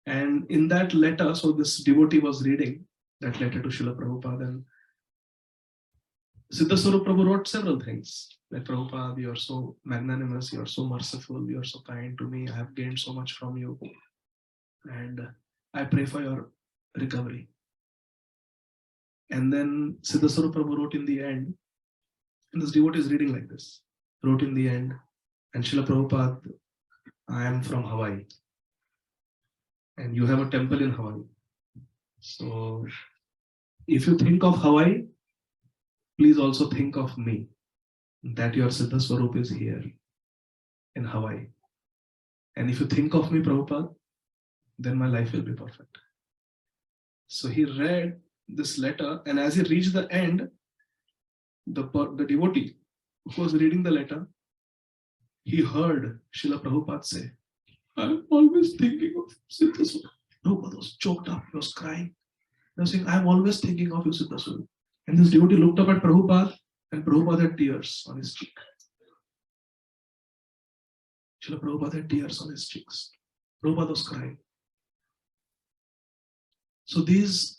And in that letter, so this devotee was reading that letter to Srila Prabhupada, and Siddhaswarup Prabhu wrote several things. Like, Prabhupada, you are so magnanimous, you are so merciful, you are so kind to me, I have gained so much from you. And I pray for your recovery. And then Siddhaswarup Prabhu wrote in the end, and this devotee is reading like this, wrote in the end, and Srila Prabhupada, I am from Hawaii. And you have a temple in Hawaii. So if you think of Hawaii, please also think of me, that your Siddha Swarup is here in Hawaii. And if you think of me, Prabhupada, then my life will be perfect. So he read this letter, and as he reached the end, the devotee who was reading the letter, he heard Srila Prabhupada say, I'm always thinking of Siddha Swarup. Prabhupada was choked up, he was crying. He was saying, I'm always thinking of you, Siddha Swarup. And this devotee looked up at Prabhupada, and Prabhupada had tears on his cheek. Srila Prabhupada had tears on his cheeks. Prabhupada was crying. So this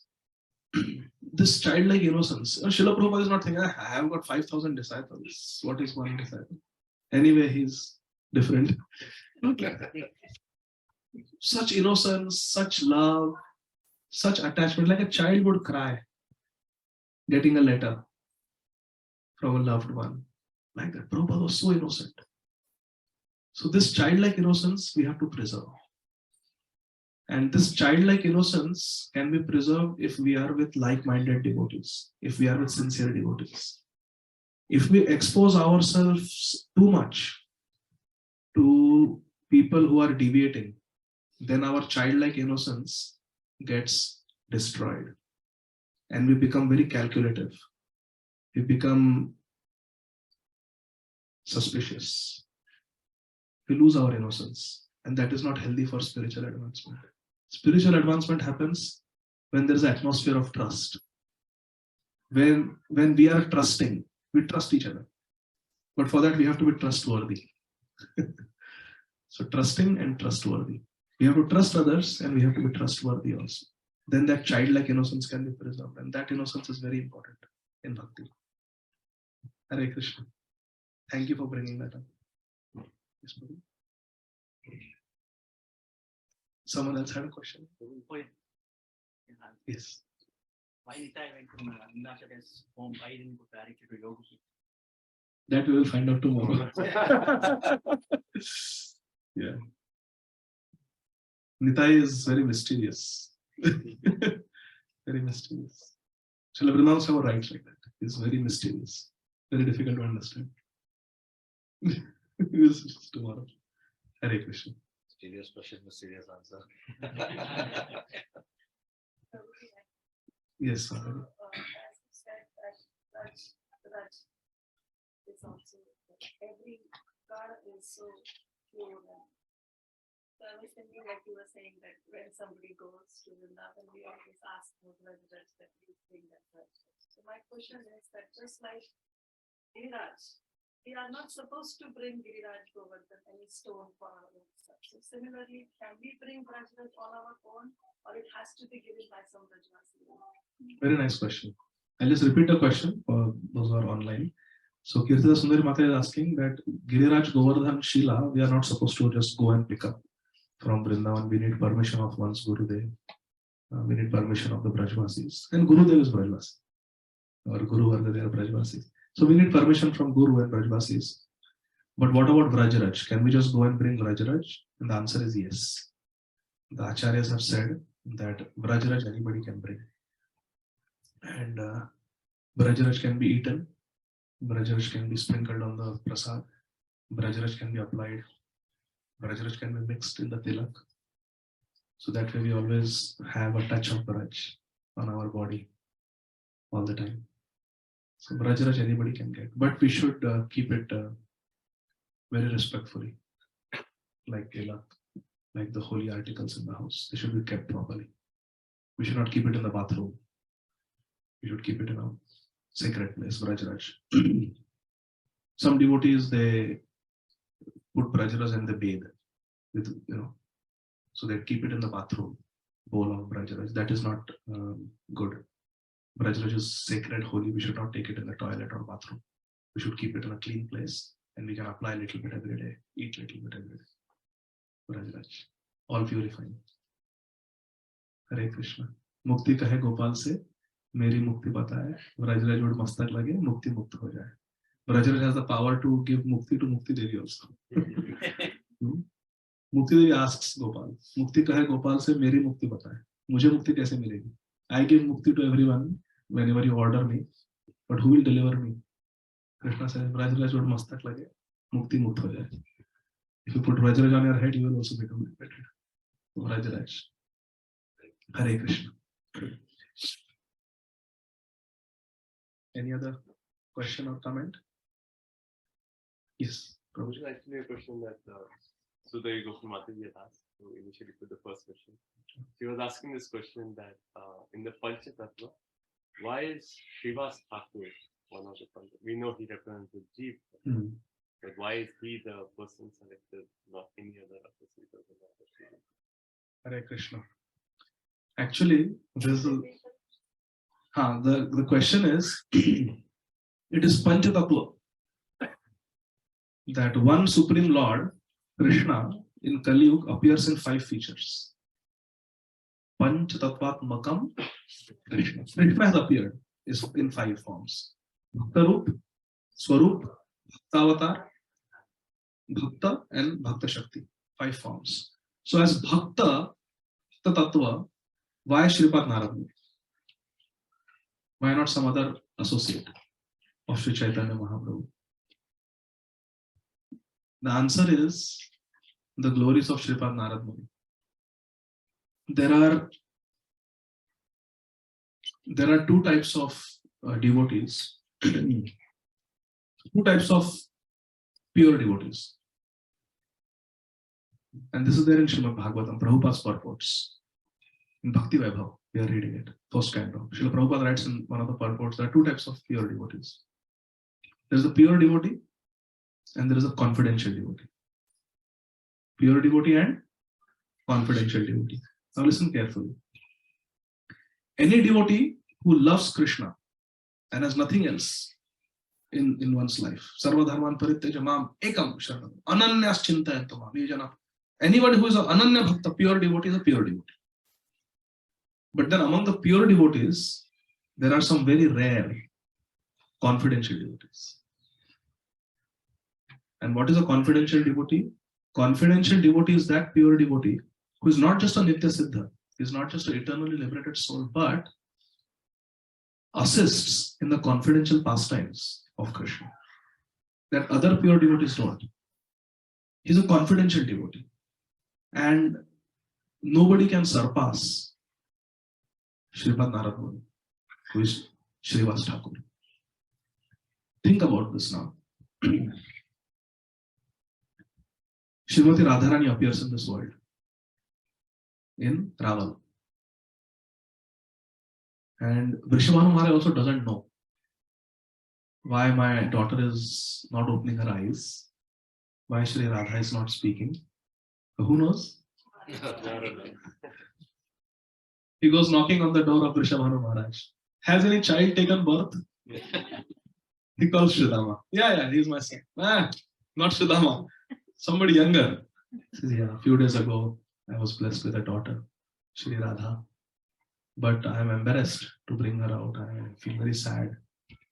childlike innocence, Srila Prabhupada is not thinking, I have got 5,000 disciples. What is one disciple? Anyway, he's different. Not like that. Such innocence, such love, such attachment, like a child would cry getting a letter from a loved one. Like that. Prabhupada was so innocent. So this childlike innocence we have to preserve. And this childlike innocence can be preserved if we are with like-minded devotees, if we are with sincere devotees. If we expose ourselves too much to people who are deviating, then our childlike innocence gets destroyed. And we become very calculative. We become suspicious. We lose our innocence. And that is not healthy for spiritual advancement. Spiritual advancement happens when there is an atmosphere of trust. When we are trusting, we trust each other. But for that, we have to be trustworthy. So trusting and trustworthy. We have to trust others and we have to be trustworthy also. Then that childlike innocence can be preserved. And that innocence is very important in bhakti. Hare Krishna. Thank you for bringing that up. Yes, Prabhu. Someone else had a question? Yes. Why did I went from Ninacha's home? Why didn't go directly to Yogi? That we will find out tomorrow. Yeah. Nitai is very mysterious. Very mysterious. Srila Vrindavan Swami writes like that. He's very mysterious. Very difficult to understand. Yes, tomorrow. Hare Krishna. Serious question, mysterious answer. Yes, sir. As you said, that is also, every God is so pure. So I was thinking, like you were saying, that when somebody goes to Vrindavan, we always ask for Raj that we bring that Raj. So my question is that just like Giriraj, we are not supposed to bring Giriraj Govardhan, any stone for our own stuff. So similarly, can we bring Raj on our own, or it has to be given by some Rajvasi? Very nice question. I'll just repeat the question for those who are online. So Kirtida Sundari Mata is asking that Giriraj Govardhan Shila, we are not supposed to just go and pick up from Vrindavan. We need permission of one's Gurudev. We need permission of the Brajvasis. And Gurudev is Brajvasi. Or Guru Varga, they are Brajvasis. So we need permission from Guru and Brajvasis. But what about Vrajraj? Can we just go and bring Vrajraj? And the answer is yes. The Acharyas have said that Vrajraj anybody can bring. And Vrajraj can be eaten. Vrajraj can be sprinkled on the prasad. Vrajraj can be applied. Vrajraj can be mixed in the tilak. So that way we always have a touch of Vraj on our body all the time. So Vrajraj anybody can get. But we should keep it very respectfully. Like tilak, like the holy articles in the house. They should be kept properly. We should not keep it in the bathroom. We should keep it in a sacred place, Vrajraj. Some devotees, they put Vrajraj and they bathe with, so they keep it in the bathroom, bowl of Vrajraj. That is not good. Brajraj is sacred, holy. We should not take it in the toilet or bathroom. We should keep it in a clean place, and we can apply a little bit every day, eat a little bit every day. Brajraj, all purifying. Hare Krishna. Mukti kahe Gopal se, meri mukti bataye. Brajraj would mastak lage, mukti mukt ho jaye. Brajraj has the power to give mukti to Mukti Devi also. Mukti Devi asks Gopal, Mukti kahe Gopal se, meri mukti bataye. Mujhe mukti kaise milegi? I give mukti to everyone whenever you order me, but who will deliver me? Krishna says, Brajraj would mastak lage, mukti mukt ho jaye. If you put Brajraj on your head, you will also become liberated. Brajraj. Hare Krishna. Any other question or comment? Yes, Prabhu. This is actually a question that Sudhir Gopinath had asked. So initially for the first question, he was asking this question that in the Panchatattva, why is Srivas Thakur one of the Panchatattva? We know he represents the Jeev, but why is he the person selected, not any other associate? Hare Krishna. Actually, there's a, the question is, it is Panchatattva, that one Supreme Lord, Krishna, in Kali Yuga appears in 5 features. Panchatattvatmakam Krishna. Krishna has appeared is in 5 forms. Bhaktarup, Swarup, Bhaktavatar, Bhakta, and Bhakta Shakti. 5 forms. So as Bhakta Tattva, why Shripad Narad? Why not some other associate of Sri Chaitanya Mahaprabhu? The answer is the glories of Shripad Narad Muni. There are 2 types of devotees, 2 types of pure devotees. And this is there in Srimad Bhagavatam, Prabhupada's purports. In Bhakti Vaibhav, we are reading it, first canto. Srila Prabhupada writes in one of the purports, there are 2 types of pure devotees. There is a pure devotee and there is a confidential devotee. Pure devotee and confidential devotee. Now listen carefully. Any devotee who loves Krishna and has nothing else in one's life, Sarva Dharman Parityaja Mam Ekam Sharanam, Ananyas Chintayanto Mam Yajana. Anybody who is an Ananya Bhakta, pure devotee, is a pure devotee. But then among the pure devotees, there are some very rare confidential devotees. And what is a confidential devotee? Confidential devotee is that pure devotee who is not just a Nitya Siddha, is not just an eternally liberated soul, but assists in the confidential pastimes of Krishna that other pure devotees don't. He's a confidential devotee. And nobody can surpass Shripad Narad Muni, who is Srivas Thakur. Think about this now. Srimati Radharani appears in this world in Raval. And Vrishabhanu Maharaj also doesn't know why my daughter is not opening her eyes, why Shri Radha is not speaking. Who knows? He goes knocking on the door of Vrishabhanu Maharaj. Has any child taken birth? He calls Sridhama. Yeah, he's my son. Not Sridhama. Somebody younger. He says, yeah, a few days ago, I was blessed with a daughter, Shri Radha. But I am embarrassed to bring her out. I feel very sad.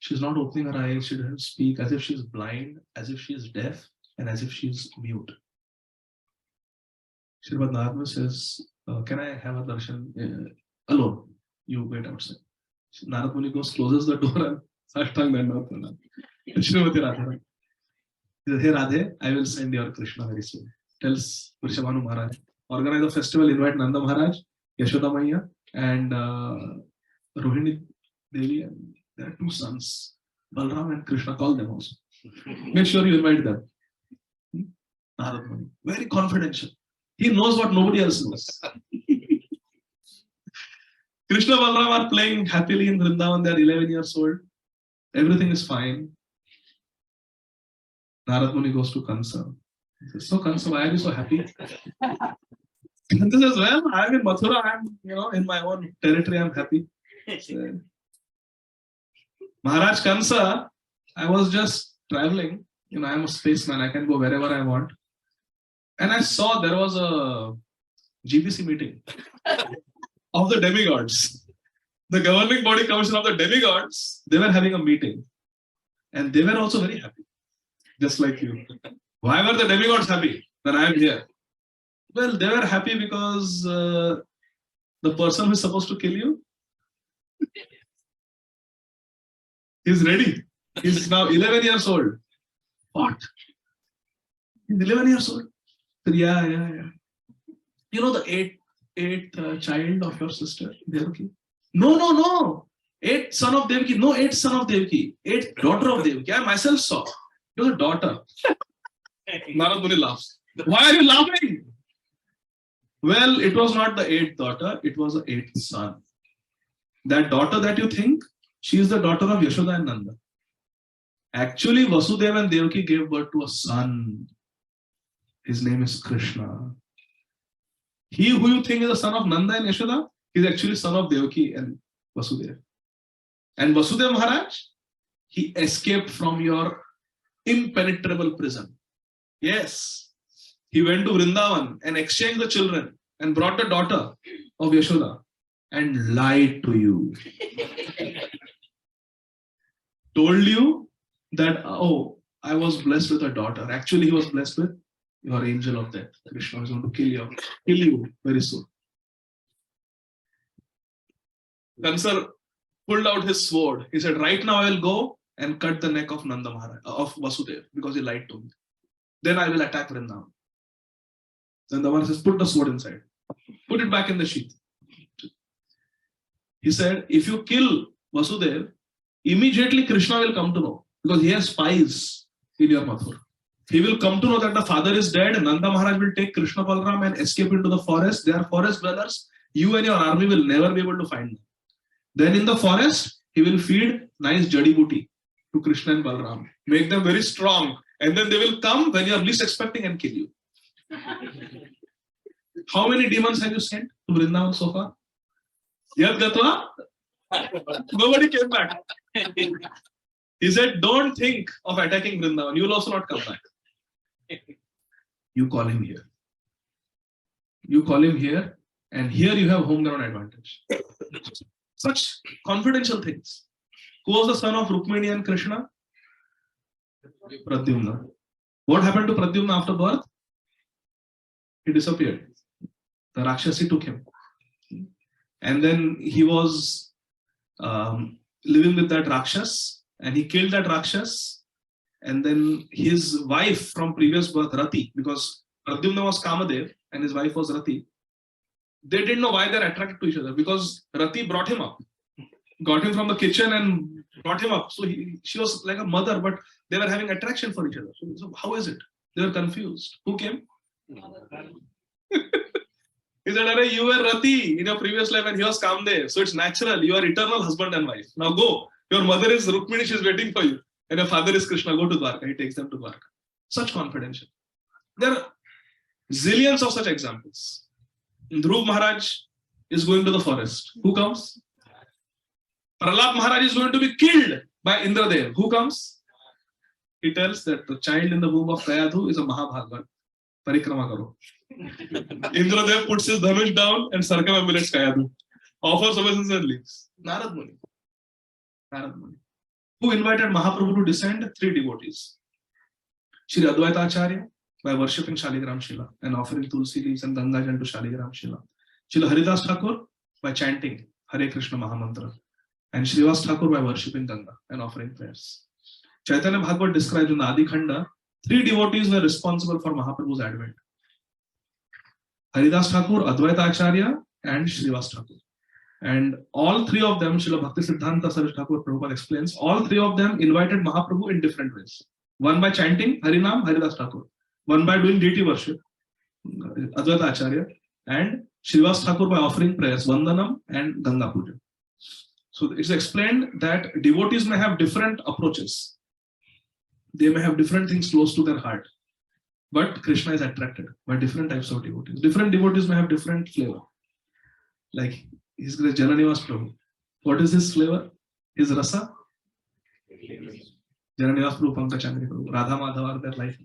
She's not opening her eyes. She doesn't speak, as if she's blind, as if she's deaf, and as if she's mute. Srimad Narad says, can I have a darshan alone? You wait outside. Narad Muni goes, closes the door and Sashtang Dandavata. Srimati Radharani. He says, hey Radhe, I will send your Krishna very soon. Tells Vrishabhanu Maharaj, organize a festival, invite Nanda Maharaj, Yashoda Maiya, and Rohini Devi, and their 2 sons, Balram and Krishna. Call them also. Make sure you invite them. Narad Muni, very confidential. He knows what nobody else knows. Krishna and Balram are playing happily in Vrindavan. They are 11 years old. Everything is fine. Narad Muni goes to Kansa. He says, so Kansa, why are you so happy? And this says, well, I'm in Mathura. I'm, in my own territory. I'm happy. So, Maharaj Kansa, I was just traveling. I'm a spaceman. I can go wherever I want. And I saw there was a GBC meeting of the demigods. The governing body commission of the demigods, they were having a meeting. And they were also very happy, just like you. Why were the demigods happy that I am here? Well, they were happy because the person who is supposed to kill you, he's ready. He's now 11 years old. What? He's 11 years old. Yeah. The eighth child of your sister, Devaki? No. Eighth son of Devaki. No, eighth son of Devaki. Eighth daughter of Devaki. I myself saw. It was a daughter. Narad Muni laughs. Why are you laughing? Well, it was not the eighth daughter. It was the eighth son. That daughter that you think, she is the daughter of Yashoda and Nanda. Actually, Vasudeva and Devaki gave birth to a son. His name is Krishna. He who you think is the son of Nanda and Yashoda, he is actually son of Devaki and Vasudeva. And Vasudeva Maharaj, he escaped from your impenetrable prison. Yes. He went to Vrindavan and exchanged the children and brought the daughter of Yashoda and lied to you. Told you that, oh, I was blessed with a daughter. Actually, he was blessed with your angel of death. Krishna is going to kill you very soon. Kansar pulled out his sword. He said, right now I will go and cut the neck of Nanda Maharaj, of Vasudeva, because he lied to me. Then I will attack Vrindavan. Then the one says, put the sword inside. Put it back in the sheath. He said, if you kill Vasudeva, immediately Krishna will come to know, because he has spies in your Mathura. He will come to know that the father is dead, and Nanda Maharaj will take Krishna Balram and escape into the forest. They are forest dwellers. You and your army will never be able to find them. Then in the forest, he will feed nice jadi booty to Krishna and Balram. Make them very strong. And then they will come when you are least expecting and kill you. How many demons have you sent to Vrindavan so far? Yad Gatva? Nobody came back. He said, don't think of attacking Vrindavan. You will also not come back. You call him here. You call him here, and here you have home ground advantage. Such confidential things. Who was the son of Rukmini and Krishna? Pradyumna. What happened to Pradyumna after birth? He disappeared. The Rakshasi took him. And then he was living with that Rakshas, and he killed that Rakshas. And then his wife from previous birth, Rati, because Pradyumna was Kamadev and his wife was Rati, they didn't know why they're attracted to each other, because Rati brought him up, got him from the kitchen and brought him up. So she was like a mother, but they were having attraction for each other. So how is it? They were confused. Who came? He said, you were Rati in your previous life and he was Kamdev. So it's natural. You are eternal husband and wife. Now go. Your mother is Rukmini. She's waiting for you. And your father is Krishna. Go to Dwarka. He takes them to Dwarka. Such confidential. There are zillions of such examples. Dhruv Maharaj is going to the forest. Who comes? Prahlad Maharaj is going to be killed by Indradev. Who comes? He tells that the child in the womb of Kayadhu is a Mahabhagwan. Parikrama karo. Indradev puts his dhanush down and circumambulates Kayadhu. Offers obeisance and leaves. Narad Muni. Who invited Mahaprabhu to descend? 3 devotees. Shri Advaita Acharya by worshipping Shaligram Shila and offering Tulsi leaves and Ganga Jal to Shaligram Shila. Shri Haridas Thakur by chanting Hare Krishna Mahamantra. And Srivas Thakur by worshipping Ganga and offering prayers. Chaitanya Bhagavat describes in the Ādi Khanda, 3 devotees were responsible for Mahaprabhu's advent. Haridas Thakur, Advaita Acharya, and Srivas Thakur. And all 3 of them, Srila Bhakti Siddhanta Saraswati Thakur Prabhupada explains, all 3 of them invited Mahaprabhu in different ways. One by chanting Harinam, Haridas Thakur. One by doing deity worship, Advaita Acharya. And Srivas Thakur by offering prayers, Vandanam and Ganga Puja. So it's explained that devotees may have different approaches. They may have different things close to their heart. But Krishna is attracted by different types of devotees. Different devotees may have different flavor. Like His Grace Jananivas Prabhu. What is his flavor? His rasa? Jananivas Prabhu, Pankaj Chandri Prabhu, Radha Madhava are their life.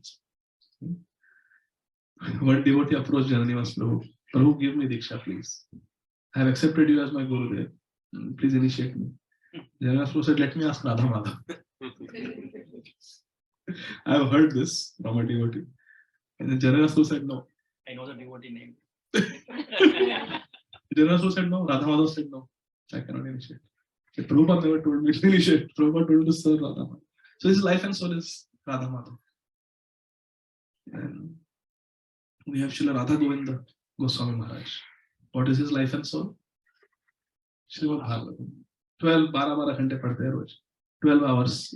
One devotee approached Jananivas Prabhu. Prabhu, give me Diksha, please. I have accepted you as my Gurudev. Please initiate me. Jananivas Prabhu said, let me ask Radha Madhava. I have heard this from a devotee. And then Jananivas Prabhu said, no. I know the devotee name. Jananivas Prabhu said, no. Radha Madhava said, no. I cannot initiate. So Prabhupada never told me to initiate. Prabhupada told me to serve Radha Madhava. So his life and soul is Radha Madhava. And we have Srila Radha Govinda Goswami Maharaj. What is his life and soul? Srimad Bhagavatam. 12 घंटे पढ़ते हैं रोज. 12 hours.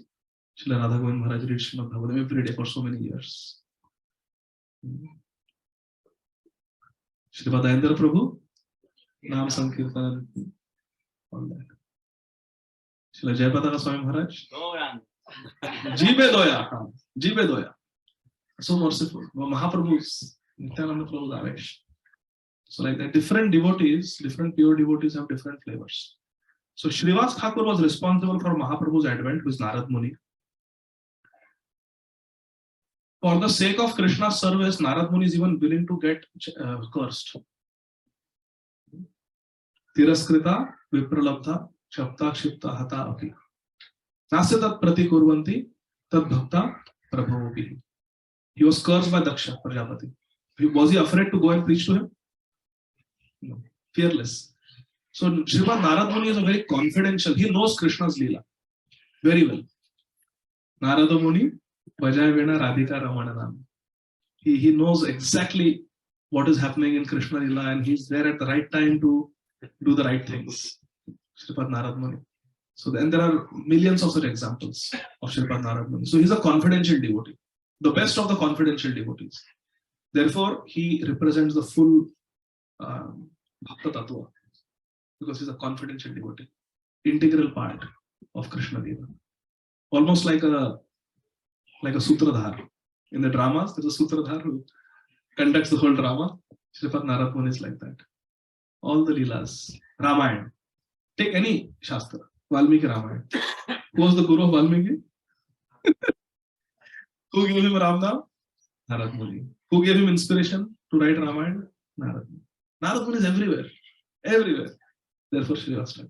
Srila Radha Govinda Maharaj reads Srimad Bhagavatam every day for so many years. Srimad Ayendra Prabhu, Naam Sankirtan, all that. Srila Jayapataka Swami Maharaj, Gaurang. Jibe Doya, Jibe Doya. So merciful. Mahaprabhu's Nityananda Prabhu's Avesh. So like that, different devotees, different pure devotees have different flavors. So Srivas Thakur was responsible for Mahaprabhu's advent, who is Narad Muni. For the sake of Krishna's service, Narad Muni is even willing to get cursed. Tiraskrita, Vipralabdha, Shapta, Kshipta, Hata, Api. Nasyatat Prati Kurvanti, Tad Bhakta, Prabhavopi. He was cursed by Daksha, Prajapati. Was he afraid to go and preach to him? No. Fearless. So Srimad Narad Muni is a very confidential. He knows Krishna's Leela very well. Narada Muni, Vajaya Vena Radhika Ramananam. He knows exactly what is happening in Krishna Leela, and he's there at the right time to do the right things. Srimad Narad Muni. So then there are millions of such examples of Srimad Narad Muni. So he's a confidential devotee, the best of the confidential devotees. Therefore, he represents the full Bhakta Tattva, because he's a confidential devotee, integral part of Krishna Leela. Almost like a Sutradhar. In the dramas, there's a Sutradhar who conducts the whole drama. Srimad Narad Muni is like that. All the Leelas. Ramayana. Take any Shastra. Valmiki Ramayana. Who was the Guru of Valmiki? Who gave him Ramnam? Narad Muni. Who gave him inspiration to write Ramayana? Narad Muni. Narad Muni is everywhere. Everywhere. Therefore, Srivas Thakur.